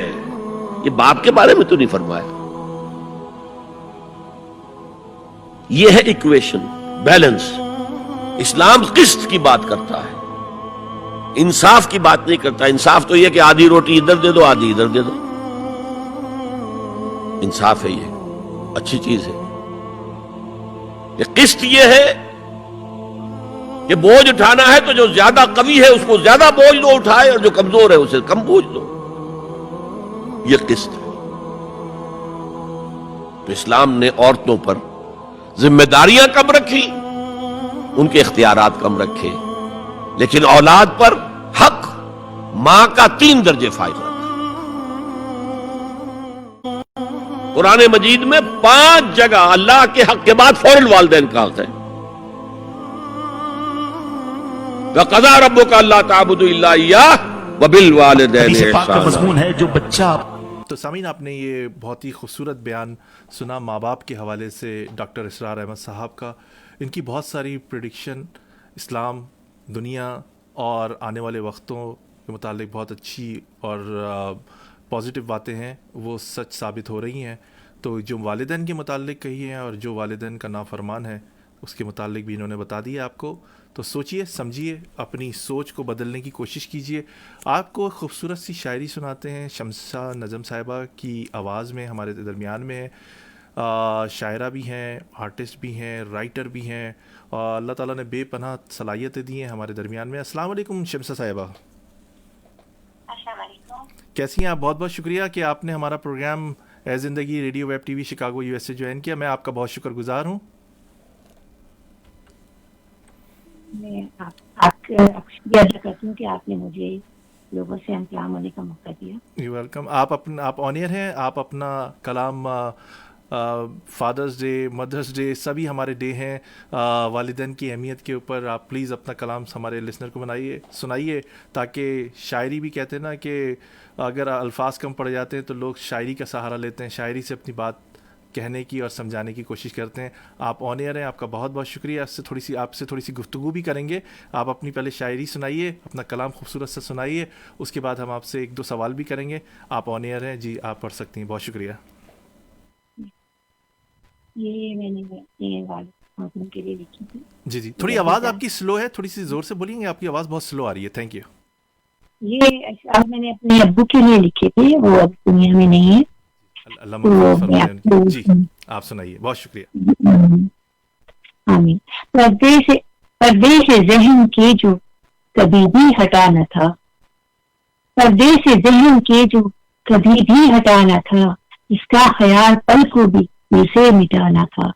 یہ باپ کے بارے میں تو نہیں فرمایا. یہ ہے ایکویشن، بیلنس. اسلام قسط کی بات کرتا ہے، انصاف کی بات نہیں کرتا. انصاف تو یہ کہ آدھی روٹی ادھر دے دو آدھی ادھر دے دو، انصاف ہے، یہ اچھی چیز ہے. یہ قسط یہ ہے کہ بوجھ اٹھانا ہے تو جو زیادہ قوی ہے اس کو زیادہ بوجھ دو اٹھائے، اور جو کمزور ہے اسے کم بوجھ دو. یہ قسط ہے. تو اسلام نے عورتوں پر ذمہ داریاں کم رکھی، ان کے اختیارات کم رکھے، لیکن اولاد پر حق ماں کا 3 درجے فائز رکھا. قرآن مجید میں 5 جگہ اللہ کے حق کے بعد فوراً والدین کا حق ہے. وَقَضَىٰ رَبُّكَ أَلَّا تَعْبُدُوا إِلَّا إِيَّاهُ وَبِالْوَالِدَيْنِ حدیث پاک کا إِحْسَانًا. مضمون ہے جو بچہ تو سامعین، آپ نے یہ بہت ہی خوبصورت بیان سنا ماں باپ کے حوالے سے ڈاکٹر اسرار احمد صاحب کا. ان کی بہت ساری پریڈکشن اسلام، دنیا اور آنے والے وقتوں کے متعلق بہت اچھی اور پازیٹیو باتیں ہیں، وہ سچ ثابت ہو رہی ہیں. تو جو والدین کے متعلق کہی ہیں اور جو والدین کا نافرمان ہے اس کے متعلق بھی انہوں نے بتا دیا آپ کو. تو سوچئے سمجھیے، اپنی سوچ کو بدلنے کی کوشش کیجیے. آپ کو خوبصورت سی شاعری سناتے ہیں شمسہ نظم صاحبہ کی آواز میں، ہمارے درمیان میں شاعرہ بھی ہیں، آرٹسٹ بھی ہیں، رائٹر بھی ہیں، اور اللہ تعالیٰ نے بے پناہ صلاحیتیں دی ہیں ہمارے درمیان میں. السلام علیکم شمسہ صاحبہ. السلام علیکم. کیسی ہیں آپ؟ بہت بہت شکریہ کہ آپ نے ہمارا پروگرام اے زندگی radio web T V Chicago USA سے جوائن کیا. میں آپ کا بہت شکر گزار ہوں. میں آپ کا شکریہ ادا کرتی ہوں کہ آپ نے مجھے لوگوں سے ہم کلام ہونے کا موقع دیا. You welcome. آپ آن ایئر ہیں. آپ اپنا کلام فادرز ڈے، مدرس ڈے، سبھی ہمارے ڈے ہیں، والدین کی اہمیت کے اوپر آپ پلیز اپنا کلام ہمارے لسنر کو سنائیے، تاکہ شاعری بھی کہتے ہیں نا کہ اگر الفاظ کم پڑ جاتے ہیں تو لوگ شاعری کا سہارا لیتے ہیں، شاعری سے اپنی بات کہنے کی اور سمجھانے کی کوشش کرتے ہیں. آپ آن ایئر ہیں، آپ کا بہت بہت شکریہ. آپ سے تھوڑی سی گفتگو بھی کریں گے. آپ اپنی پہلے شاعری سنائیے، اپنا کلام خوبصورت سے سنائیے، اس کے بعد ہم آپ سے 1-2 سوال بھی کریں گے. آپ آن ایئر ہیں جی، آپ پڑھ سکتی ہیں. بہت شکریہ. یہ میں نے اپنے والد کے لیے لکھی تھی. جی تھوڑی آواز آپ کی سلو ہے، تھوڑی سی زور سے بولیں گے، آپ کی آواز بہت سلو آ رہی ہے. Thank you. یہ اشعار میں نے اپنے ابو کے لیے لکھے تھے، وہ اب دنیا میں نہیں ہے. جی آپ سنائیے. بہت شکریہ. آمین. پردے سے ذہن کے جو کبھی بھی ہٹا نہ تھا، پردے سے ذہن کے جو کبھی بھی ہٹا نہ تھا، اس کا خیال پل کو بھی دل سے مٹانا تھا.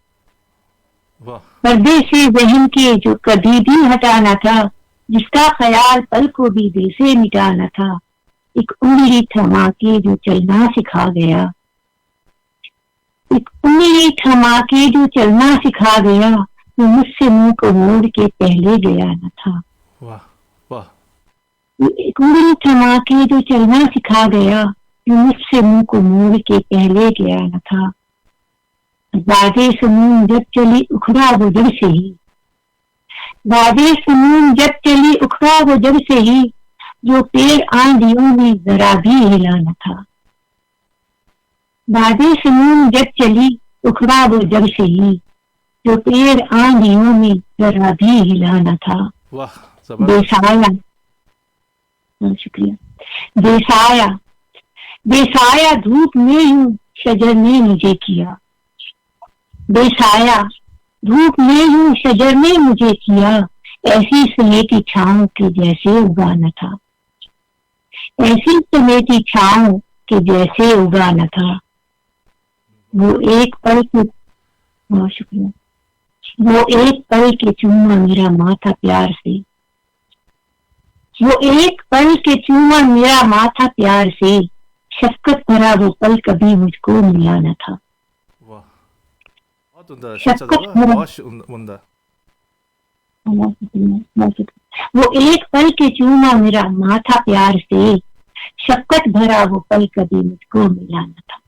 پردے سے ذہن کے جو کبھی بھی ہٹانا تھا، جس کا خیال پل کو بھی دل سے مٹانا تھا. ایک انگلی تھما کے جو چلنا سکھا گیا، ایک انگلی تھما کے جو چلنا سکھا گیا، وہ مجھ سے منہ کو موڑ کے پہلے گیا نہ تھا. ایک انگلی تھما کے جو چلنا سکھا گیا، وہ مجھ سے منہ کو موڑ کے پہلے گیا نہ تھا. بادے سمون جب چلی اکھڑا وہ جب سے ہی، بادے سمون جب چلی اکھڑا وہ جب سے ہی، جو پیڑ آندھیوں میں ذرا بھی ہلا نہ تھا. بادے سمون جب چلی اکھڑا وہ جب سے ہی، جو پیڑ آندھیوں میں ذرا بھی ہلا نہ تھا. بے سایہ، شکریہ. بے سایہ، بے سایہ دھوپ میں ہوں شجر نے مجھے کیا، بے سایہ دھوپ میں ہوں شجر نے مجھے کیا، ایسی سمیٹی چھاؤں کے جیسے اگانا تھا، ایسی سمیٹی چھاؤں کے جیسے اگانا تھا. وہ ایک پل کے، بہت شکریہ، وہ ایک پل کے چوما میرا ماتھا پیار سے، وہ ایک پل کے چوما میرا ماتھا پیار سے، شفقت بھرا وہ پل کبھی مجھ کو ملا نہ تھا. وہ ایک پل کے چوما میرا ماتھا پیار سے، شفقت بھرا وہ پل کبھی مجھ کو ملا نہ تھا.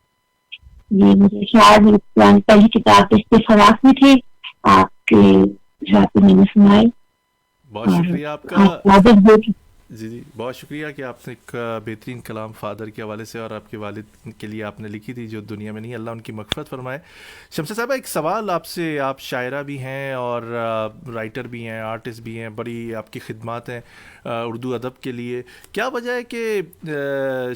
یہ مجھے شاید میری پہلی کتاب رشتے فراق میں تھے، آپ کے رات میں نے سنائے. بہت شکریہ آپ کا. جی بہت شکریہ کہ آپ نے ایک بہترین کلام فادر کے حوالے سے اور آپ کے والد کے لیے آپ نے لکھی تھی جو دنیا میں نہیں، اللہ ان کی مغفرت فرمائے. شمس صاحبہ ایک سوال آپ سے، آپ شاعرہ بھی ہیں اور رائٹر بھی ہیں، آرٹسٹ بھی ہیں، بڑی آپ کی خدمات ہیں اردو ادب کے لیے. کیا وجہ ہے کہ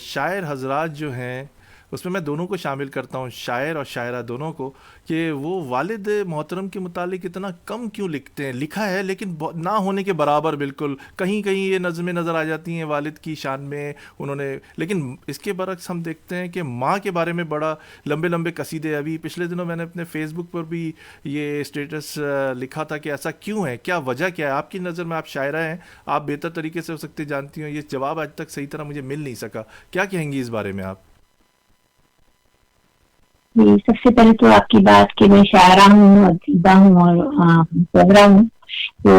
شاعر حضرات جو ہیں، اس میں دونوں کو شامل کرتا ہوں، شاعر اور شاعرہ دونوں کو، کہ وہ والد محترم کے متعلق اتنا کم کیوں لکھتے ہیں؟ لکھا ہے لیکن نہ ہونے کے برابر، بالکل کہیں کہیں یہ نظمیں نظر آ جاتی ہیں والد کی شان میں انہوں نے، لیکن اس کے برعکس ہم دیکھتے ہیں کہ ماں کے بارے میں بڑا لمبے لمبے قصیدے. ابھی پچھلے دنوں میں نے اپنے فیس بک پر بھی یہ اسٹیٹس لکھا تھا کہ ایسا کیوں ہے، کیا وجہ کیا ہے آپ کی نظر میں؟ آپ شاعرہ ہیں، آپ بہتر طریقے سے ہو سکتے جانتی ہوں، یہ جواب آج تک صحیح طرح مجھے مل نہیں سکا. کیا کہیں گی اس بارے میں آپ؟ جی، سب سے پہلے تو آپ کی بات کہ میں شاعرہ ہوں، ادیبہ ہوں اور مصورہ ہوں، تو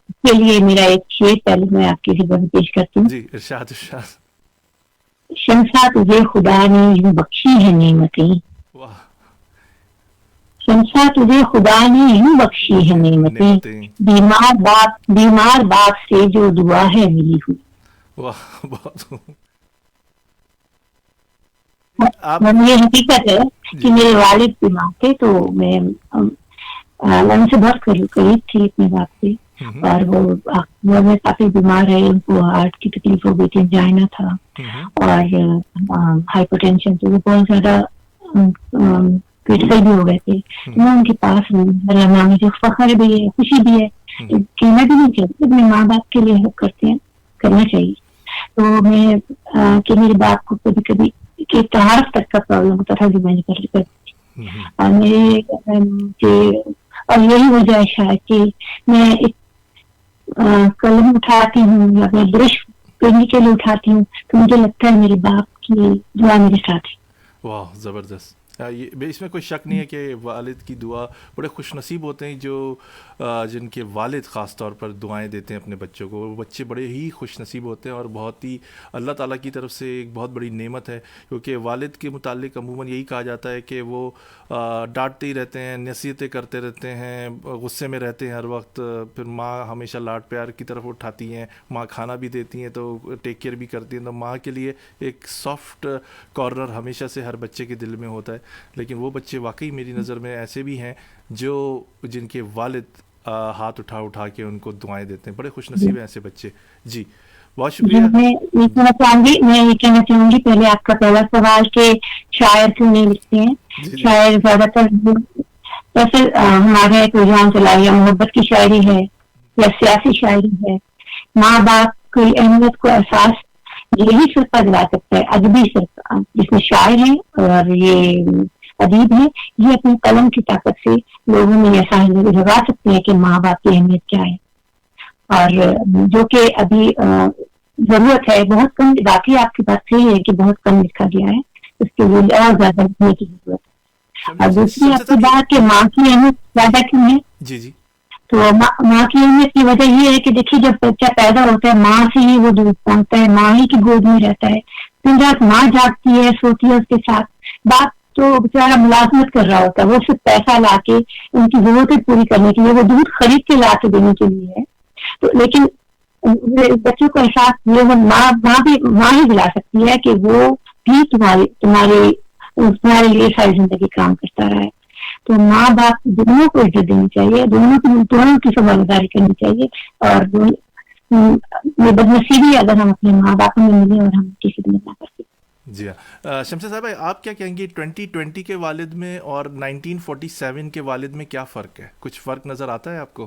اس کے لیے میرا ایک شعر پہلے میں آپ کی خدمت میں پیش کرتی ہوں. جی ارشاد ارشاد. شمسا تجھے خدا نے یوں بخشی ہے نعمتیں، واہ. شمسا تجھے خدا نے یوں بخشی ہے نعمتیں، بیمار باپ سے جو دعا ہے ملی ہوئی. واہ بہت. یہ حقیقت ہے کہ میرے والد بیمار تھے، تو میں ان سے بہت قریب تھی اپنے باپ سے، اور وہ کافی بیمار ہے، ان کو ہارٹ کی تکلیف ہو گئی تھی، انجائنا تھا اور ہائپر ٹینشن، تو وہ بہت زیادہ کریٹیکل بھی ہو گئے تھے. میں ان کے پاس مجھے فخر بھی ہے، خوشی بھی ہے، کہنا بھی نہیں چاہیے، اپنے ماں باپ کے لیے ہیلپ کرتے ہیں، کرنا چاہیے. تو میں کہ میرے باپ کو کبھی کبھی کہ تعارف تک کا پرابلم ہوتا تھا جو میں نے کرتی تھی، اور میرے اور یہی وجہ ہے شاید کہ میں ایک قلم اٹھاتی ہوں یا میں برش کرنے کے لیے اٹھاتی ہوں تو مجھے لگتا ہے میرے باپ کی دعا میرے ساتھ ہے. واہ زبردست. اس میں کوئی شک نہیں ہے کہ والد کی دعا، بڑے خوش نصیب ہوتے ہیں جو جن کے والد خاص طور پر دعائیں دیتے ہیں اپنے بچوں کو. وہ بچے بڑے ہی خوش نصیب ہوتے ہیں اور بہت ہی اللہ تعالیٰ کی طرف سے ایک بہت بڑی نعمت ہے، کیونکہ والد کے متعلق عموماً یہی کہا جاتا ہے کہ وہ ڈانٹتے ہی رہتے ہیں، نصیحتیں کرتے رہتے ہیں، غصے میں رہتے ہیں ہر وقت. پھر ماں ہمیشہ لاڈ پیار کی طرف اٹھاتی ہیں، ماں کھانا بھی دیتی ہیں تو ٹیک کیئر بھی کرتی ہیں. تو ماں کے لیے ایک سافٹ کارنر ہمیشہ سے ہر بچے کے دل میں ہوتا ہے. لیکن وہ بچے واقعی میری نظر میں ایسے بھی ہیں جو جن کے والد ہاتھ اٹھا کے ان کو دعائیں دیتے ہیں. بڑے خوش نصیب ہیں ایسے بچے. جی بہت شکریہ. میں یہ کہنا چاہوں گی پہلے آپ کا پہلا سوال کہ شاعر کیوں نہیں لکھتے ہیں. شاعر زیادہ تر ویسے ہمارے ایک رجحان چلا یا محبت کی شاعری ہے یا سیاسی شاعری ہے. ماں باپ کی اہمیت کو احساس یہی فرقہ دلا سکتا ہے، ادبی فرقہ جس میں شاعر ہیں اور یہ ادیب ہیں، یہ اپنی قلم کی طاقت سے لوگوں میں احساس لگا سکتے ہیں کہ ماں باپ کی اہمیت کیا ہے، اور جو کہ ابھی ضرورت ہے بہت کم. باقی آپ کی بات صحیح ہے کہ بہت کم لکھا گیا ہے، اس کے لیے اور زیادہ لکھنے کی ضرورت ہے. اور دوسری آپ کی بات کہ ماں کی اہمیت زیادہ کیوں ہے، جی جی تو ماں کی اہمیت کی وجہ یہ ہے کہ دیکھیے جب بچہ پیدا ہوتا ہے ماں سے ہی وہ دودھ پہنچتا ہے، ماں ہی کی گود میں رہتا ہے. پھر رات ماں جاگتی ہے، سوتی ہے اس کے ساتھ. باپ تو بیچارہ ملازمت کر رہا ہوتا ہے، وہ صرف پیسہ لا کے ان کی ضرورتیں پوری کرنے کے لیے، وہ دودھ خرید کے لا کے دینے کے لیے ہے. تو لیکن بچوں کو احساس یہ ماں ہی دلا سکتی ہے کہ وہ بھی تمہارے لیے ساری زندگی کام کرتا رہا ہے. تو ماں باپ دونوں کو عزت دینی چاہیے، دونوں کی سوالداری کرنی چاہیے. اور یہ بدنصیبی اگر ہم اپنے ماں باپ میں ملیں اور ہم کی خدمت نہ کرتے. جی ہاں شمس صاحب آپ کیا کہیں گے 2020 کے والد میں اور 1947 کے والد میں کیا فرق ہے؟ کچھ فرق نظر آتا ہے آپ کو؟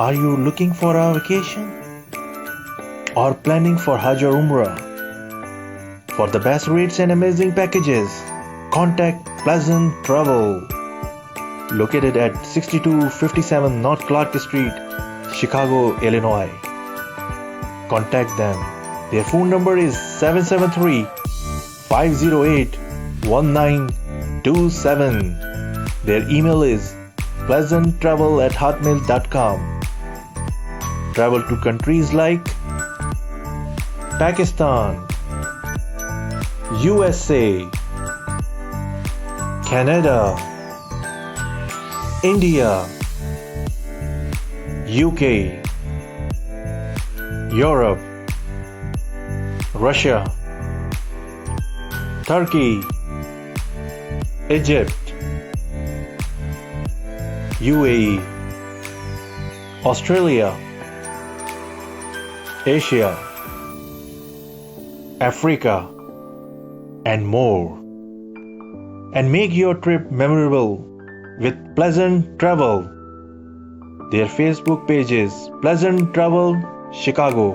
Are you looking for a vacation or planning for Hajj or Umrah? For the best rates and amazing packages, contact Pleasant Travel, located at 6257 North Clark Street, Chicago, Illinois. Contact them. Their phone number is 773-508-1927. Their email is pleasanttravel@hotmail.com. Travel to countries like Pakistan, USA, Canada, India, UK, Europe, Russia, Turkey, Egypt, UAE, Australia, Asia, Africa, and more. And make your trip memorable with Pleasant Travel. Their Facebook page is Pleasant Travel Chicago.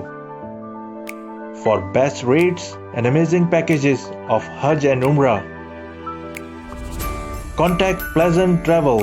For best rates and amazing packages of Hajj and Umrah, contact Pleasant Travel.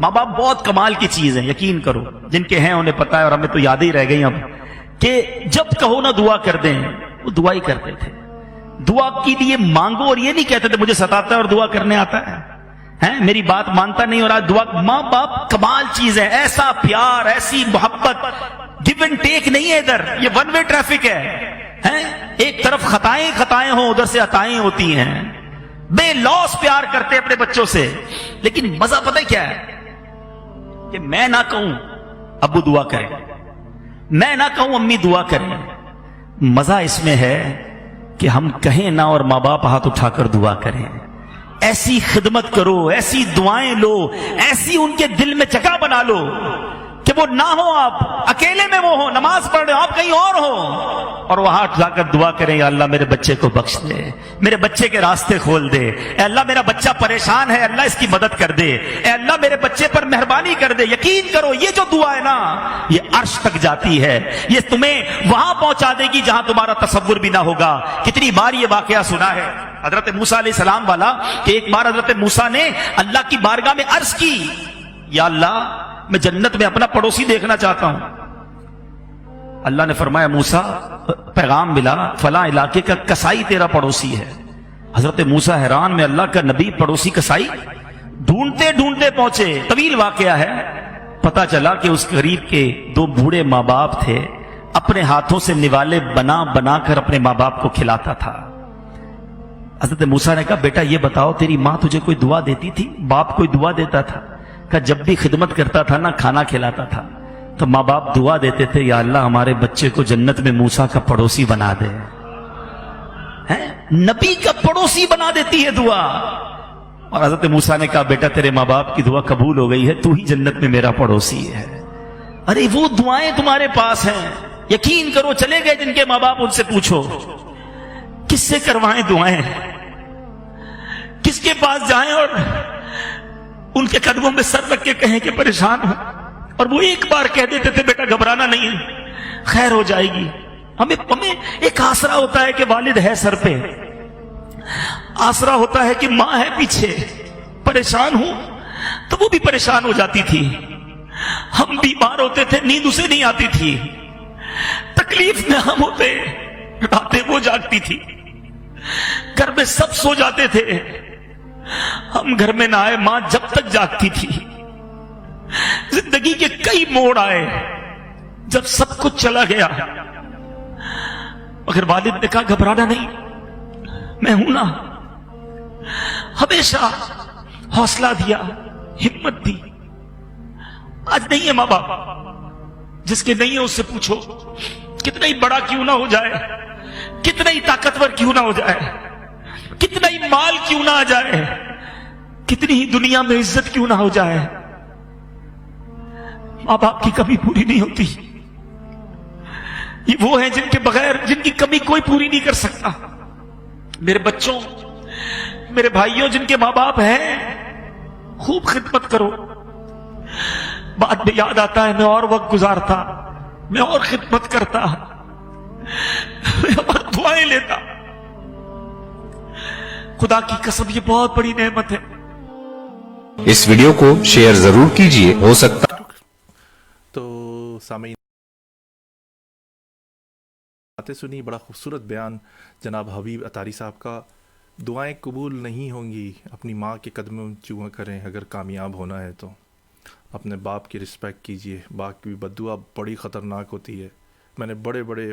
ماں باپ بہت کمال کی چیز ہے، یقین کرو، جن کے ہیں انہیں پتا ہے، اور ہمیں تو یاد ہی رہ گئی اب کہ جب کہو نا دعا کر دیں، وہ دعا ہی کرتے تھے. دعا کے لیے مانگو اور یہ نہیں کہتے تھے مجھے ستاتا ہے اور دعا کرنے آتا ہے، میری بات مانتا نہیں اور آج دعا. ماں باپ کمال چیز ہے، ایسا پیار، ایسی محبت، گیو اینڈ ٹیک نہیں ہے ادھر، یہ ون وے ٹریفک ہے. ایک طرف خطائیں ہوں، ادھر سے عطائیں ہوتی ہیں. بے لوس پیار کرتے اپنے بچوں سے. لیکن مزہ پتہ کیا ہے کہ میں نہ کہوں ابو دعا کریں، میں نہ کہوں امی دعا کریں. مزہ اس میں ہے کہ ہم کہیں نہ اور ماں باپ ہاتھ اٹھا کر دعا کریں. ایسی خدمت کرو، ایسی دعائیں لو، ایسی ان کے دل میں جگہ بنا لو کہ وہ نہ ہو، آپ اکیلے میں وہ ہو، نماز پڑھ رہے ہو، آپ کہیں اور ہو، اور وہاں جا کر دعا کریں یا اللہ میرے بچے کو بخش دے، میرے بچے کے راستے کھول دے، اے اللہ میرا بچہ پریشان ہے، اللہ اس کی مدد کر دے، اے اللہ میرے بچے پر مہربانی کر دے. یقین کرو یہ جو دعا ہے نا، یہ عرش تک جاتی ہے، یہ تمہیں وہاں پہنچا دے گی جہاں تمہارا تصور بھی نہ ہوگا. کتنی بار یہ واقعہ سنا ہے حضرت موسیٰ علیہ السلام والا کہ ایک بار حضرت موسیٰ نے اللہ کی بارگاہ میں عرض کی، یا اللہ میں جنت میں اپنا پڑوسی دیکھنا چاہتا ہوں. اللہ نے فرمایا موسیٰ پیغام ملا، فلاں علاقے کا کسائی تیرا پڑوسی ہے. حضرت موسیٰ حیران میں، اللہ کا نبی پڑوسی کسائی؟ ڈھونڈتے ڈھونڈتے پہنچے. طویل واقعہ ہے. پتا چلا کہ اس غریب کے 2 بوڑھے ماں باپ تھے، اپنے ہاتھوں سے نوالے بنا بنا کر اپنے ماں باپ کو کھلاتا تھا. حضرت موسیٰ نے کہا بیٹا یہ بتاؤ تیری ماں تجھے کوئی دعا دیتی تھی؟ باپ کوئی دعا دیتا تھا؟ کہ جب بھی خدمت کرتا تھا نا، کھانا کھلاتا تھا تو ماں باپ دعا دیتے تھے، یا اللہ ہمارے بچے کو جنت میں موسیٰ کا پڑوسی بنا دے. نبی کا پڑوسی بنا دیتی ہے دعا. اور حضرت موسیٰ نے کہا بیٹا تیرے ماں باپ کی دعا قبول ہو گئی ہے، تو ہی جنت میں میرا پڑوسی ہے. ارے وہ دعائیں تمہارے پاس ہیں، یقین کرو. چلے گئے جن کے ماں باپ، ان سے پوچھو کس سے کروائیں دعائیں، کس کے پاس جائیں اور ان کے قدموں میں سر رکھ کے کہیں کہ پریشان ہوں. اور وہ ایک بار کہہ دیتے تھے بیٹا گھبرانا نہیں ہے، خیر ہو جائے گی. ہمیں ایک آسرا ہوتا ہے کہ والد ہے سر پہ، آسرا ہوتا ہے کہ ماں ہے پیچھے. پریشان ہوں تو وہ بھی پریشان ہو جاتی تھی. ہم بیمار ہوتے تھے، نیند اسے نہیں آتی تھی. تکلیف میں ہم ہوتے، راتیں وہ جاگتی تھی. گھر میں سب سو جاتے تھے، ہم گھر میں نہ آئے، ماں جب تک جاگتی تھی. زندگی کے کئی موڑ آئے جب سب کچھ چلا گیا، مگر والد نے کہا گھبرانا نہیں، میں ہوں نا. ہمیشہ حوصلہ دیا، ہمت دی. آج نہیں ہے ماں باپ، جس کے نہیں ہے اس سے پوچھو، کتنا ہی بڑا کیوں نہ ہو جائے، کتنا ہی طاقتور کیوں نہ ہو جائے، کتنا ہی مال کیوں نہ آ جائے، کتنی ہی دنیا میں عزت کیوں نہ ہو جائے، ماں باپ کی کمی پوری نہیں ہوتی. یہ وہ ہیں جن کے بغیر، جن کی کمی کوئی پوری نہیں کر سکتا. میرے بچوں، میرے بھائیوں، جن کے ماں باپ ہیں، خوب خدمت کرو. بعد میں یاد آتا ہے میں اور وقت گزارتا، میں اور خدمت کرتا، میں اور دعائیں لیتا. خدا کی قسم یہ بہت بڑی نعمت ہے. اس ویڈیو کو شیئر ضرور کیجئے، ہو سکتا تو سامعین باتیں سنی، بڑا خوبصورت بیان جناب حبیب اتاری صاحب کا. دعائیں قبول نہیں ہوں گی، اپنی ماں کے قدموں میں چوما کریں. اگر کامیاب ہونا ہے تو اپنے باپ کی رسپیکٹ کیجئے. باپ کی بددعا بڑی خطرناک ہوتی ہے. میں نے بڑے بڑے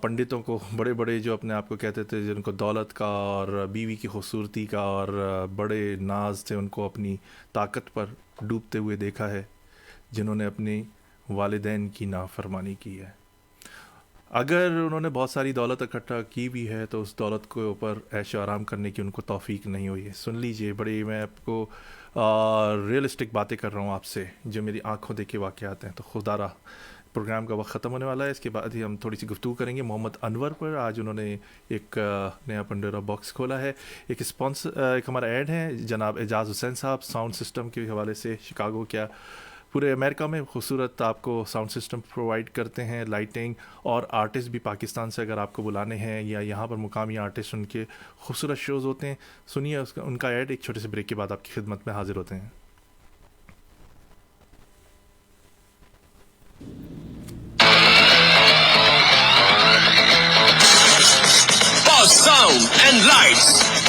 پنڈتوں کو، بڑے بڑے جو اپنے آپ کو کہتے تھے جن کو دولت کا اور بیوی کی خوبصورتی کا اور بڑے ناز تھے، ان کو اپنی طاقت پر ڈوبتے ہوئے دیکھا ہے، جنہوں نے اپنے والدین کی نافرمانی کی ہے. اگر انہوں نے بہت ساری دولت اکٹھا کی بھی ہے تو اس دولت کے اوپر عیش و آرام کرنے کی ان کو توفیق نہیں ہوئی ہے. سن لیجئے، بڑی میں آپ کو ریئلسٹک باتیں کر رہا ہوں آپ سے، جو میری آنکھوں دیکھے واقعات ہیں. تو خدا را پروگرام کا وقت ختم ہونے والا ہے، اس کے بعد ہی ہم تھوڑی سی گفتگو کریں گے محمد انور پر. آج انہوں نے ایک نیا پنڈورا باکس کھولا ہے. ایک ہمارا ایڈ ہے جناب اعجاز حسین صاحب، ساؤنڈ سسٹم کے حوالے سے. شکاگو کیا پورے امریکہ میں خوبصورت آپ کو ساؤنڈ سسٹم پرووائڈ کرتے ہیں، لائٹنگ، اور آرٹسٹ بھی پاکستان سے اگر آپ کو بلانے ہیں یا یہاں پر مقامی آرٹسٹ، ان کے خوبصورت شوز ہوتے ہیں. سنیے ان کا ایڈ. ایک چھوٹے سے بریک کے بعد آپ کی خدمت میں حاضر ہوتے ہیں. sound and lights.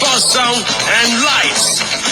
Boss Sound and Lights.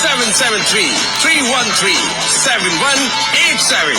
773-313-7187.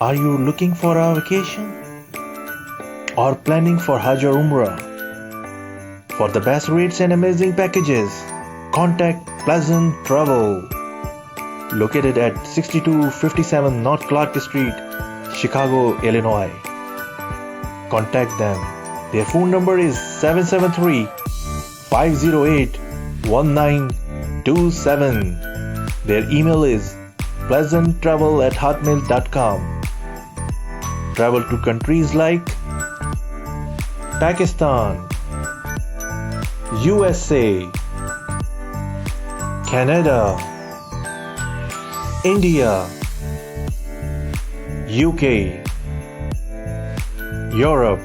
Are you looking for a vacation or planning for Hajj or Umrah? For the best rates and amazing packages, contact Pleasant Travel. Located at 6257 North Clark Street, Chicago, Illinois. Contact them. Their phone number is 773-508-1927. Their email is pleasanttravel@hotmail.com. Travel to countries like Pakistan, USA, Canada, India, UK, Europe,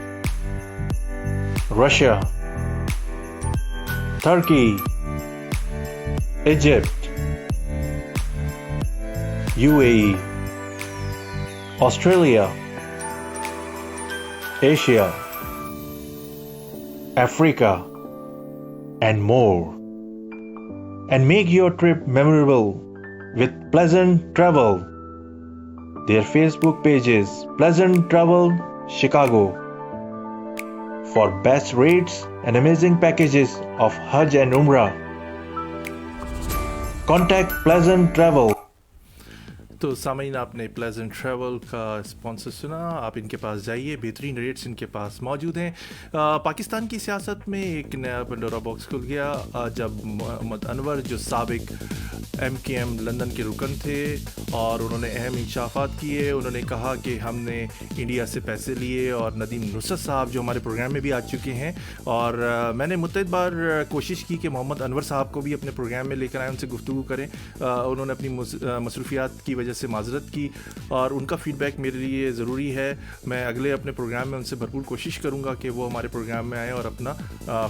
Russia, Turkey, Egypt, UAE, Australia, Asia, Africa, and more. And make your trip memorable with Pleasant Travel. Their Facebook page is Pleasant Travel Chicago. For best rates and amazing packages of Hajj and Umrah, contact Pleasant Travel. تو سامعین آپ نے pleasant travel کا sponsor سنا. آپ ان کے پاس جائیے, بہترین ریٹس ان کے پاس موجود ہیں. پاکستان کی سیاست میں ایک نیا پنڈورا باکس کھل گیا جب محمد انور جو سابق MKM لندن کے رکن تھے اور انہوں نے اہم انکشافات کیے. انہوں نے کہا کہ ہم نے انڈیا سے پیسے لیے, اور ندیم نصرت صاحب جو ہمارے پروگرام میں بھی آ چکے ہیں, اور میں نے متعدد بار کوشش کی کہ محمد انور صاحب کو بھی اپنے پروگرام میں لے کر آئیں, ان سے گفتگو کریں. انہوں نے اپنی مصروفیات کی وجہ سے معذرت کی, اور ان کا فیڈ بیک میرے لیے ضروری ہے. میں اگلے اپنے پروگرام میں ان سے بھرپور کوشش کروں گا کہ وہ ہمارے پروگرام میں آئیں اور اپنا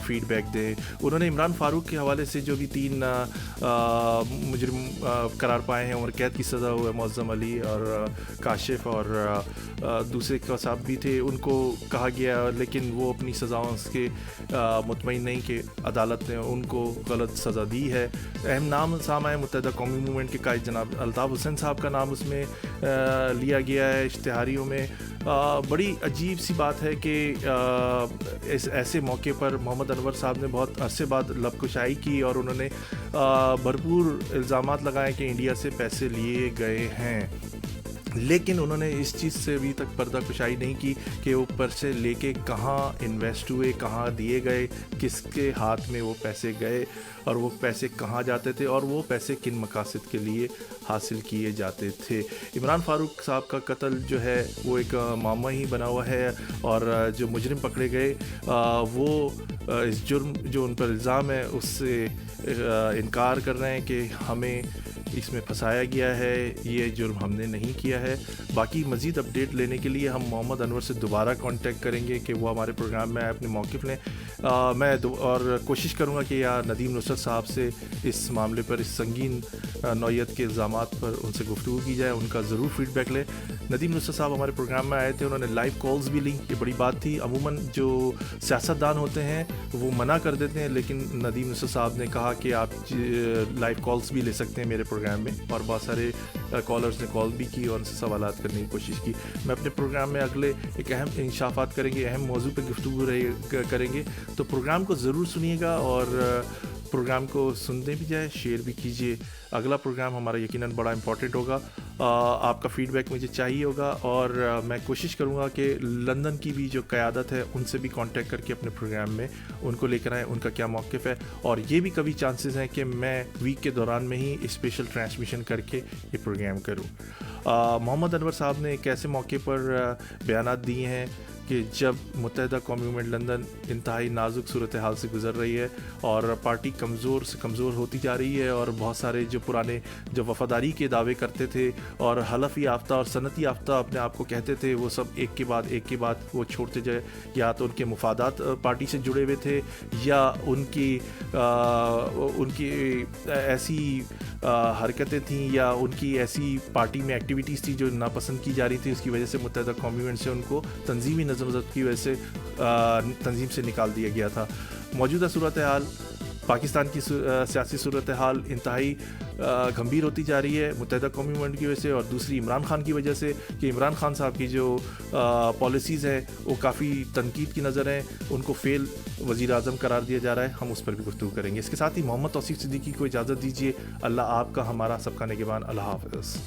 فیڈ بیک دیں. انہوں نے عمران فاروق کے حوالے سے جو بھی 3 مجرم قرار پائے ہیں, عمر قید کی سزا ہوئے, معظم علی اور کاشف اور دوسرے کا صاحب بھی تھے, ان کو کہا گیا, لیکن وہ اپنی سزاؤں سے مطمئن نہیں کہ عدالت نے ان کو غلط سزا دی ہے. اہم نام سامنے متحدہ قومی موومنٹ کے قائد جناب الطاف حسین صاحب کا نام اس میں لیا گیا ہے اشتہاریوں میں. بڑی عجیب سی بات ہے کہ اس ایسے موقع پر محمد انور صاحب نے بہت عرصے بعد لب کشائی کی, اور انہوں نے بھرپور الزامات لگائے کہ انڈیا سے پیسے لیے گئے ہیں, لیکن انہوں نے اس چیز سے ابھی تک پردہ کشائی نہیں کی کہ وہ پیسے لے کے کہاں انویسٹ ہوئے, کہاں دیے گئے, کس کے ہاتھ میں وہ پیسے گئے, اور وہ پیسے کہاں جاتے تھے, اور وہ پیسے کن مقاصد کے لیے حاصل کیے جاتے تھے. عمران فاروق صاحب کا قتل جو ہے وہ ایک معمہ ہی بنا ہوا ہے, اور جو مجرم پکڑے گئے وہ اس جرم جو ان پر الزام ہے اس سے انکار کر رہے ہیں کہ ہمیں اس میں پھنسایا گیا ہے, یہ جرم ہم نے نہیں کیا ہے. باقی مزید اپڈیٹ لینے کے لیے ہم محمد انور سے دوبارہ کانٹیکٹ کریں گے کہ وہ ہمارے پروگرام میں اپنے موقف لیں. میں اور کوشش کروں گا کہ یا ندیم نصرت صاحب سے اس معاملے پر, اس سنگین نوعیت کے الزامات پر ان سے گفتگو کی جائے, ان کا ضرور فیڈ بیک لیں. ندیم نصرت صاحب ہمارے پروگرام میں آئے تھے, انہوں نے لائیو کالز بھی لیں, یہ بڑی بات تھی. عموماً جو سیاستدان ہوتے ہیں وہ منع کر دیتے ہیں, لیکن ندیم نصرت صاحب نے کہا کہ آپ لائیو کالز بھی لے سکتے ہیں میرے پروگرام میں, اور بہت سارے کالرز نے کال بھی کی اور ان سے سوالات کرنے کی کوشش کی. میں اپنے پروگرام میں اگلے ایک اہم انکشافات کریں گے, اہم موضوع پہ گفتگو کریں گے, تو پروگرام کو ضرور سنیے گا, اور پروگرام کو سنتے بھی جائے, شیئر بھی کیجیے. اگلا پروگرام ہمارا یقیناً بڑا امپورٹنٹ ہوگا, آپ کا فیڈ بیک مجھے چاہیے ہوگا, اور میں کوشش کروں گا کہ لندن کی بھی جو قیادت ہے ان سے بھی کانٹیکٹ کر کے اپنے پروگرام میں ان کو لے کر آئیں, ان کا کیا موقف ہے. اور یہ بھی کبھی چانسز ہیں کہ میں ویک کے دوران میں ہی اسپیشل ٹرانسمیشن کر کے یہ پروگرام کروں. محمد انور صاحب نے ایک ایسے موقع پر بیانات دیے ہیں کہ جب متحدہ قومی موومنٹ لندن انتہائی نازک صورتحال سے گزر رہی ہے, اور پارٹی کمزور سے کمزور ہوتی جا رہی ہے, اور بہت سارے جو پرانے جو وفاداری کے دعوے کرتے تھے اور حلف یافتہ اور صنعتی یافتہ اپنے آپ کو کہتے تھے, وہ سب ایک کے بعد وہ چھوڑتے جائے. یا تو ان کے مفادات پارٹی سے جڑے ہوئے تھے, یا ان کی ایسی حرکتیں تھیں, یا ان کی ایسی پارٹی میں ایکٹیویٹیز تھی جو ناپسند کی جا رہی تھی, اس کی وجہ سے متحدہ قومی موومنٹ سے ان کو تنظیمی نظم و ضبط کی وجہ سے تنظیم سے نکال دیا گیا تھا. موجودہ صورتحال, پاکستان کی سیاسی صورتحال انتہائی گھمبیر ہوتی جا رہی ہے متحدہ قومی موومنٹ کی وجہ سے, اور دوسری عمران خان کی وجہ سے کہ عمران خان صاحب کی جو پالیسیز ہیں وہ کافی تنقید کی نظر ہیں, ان کو فیل وزیر اعظم قرار دیا جا رہا ہے. ہم اس پر بھی گفتگو کریں گے. اس کے ساتھ ہی محمد توصیف صدیقی کو اجازت دیجیے. اللہ آپ کا, ہمارا سب کا نگہبان. اللہ حافظ.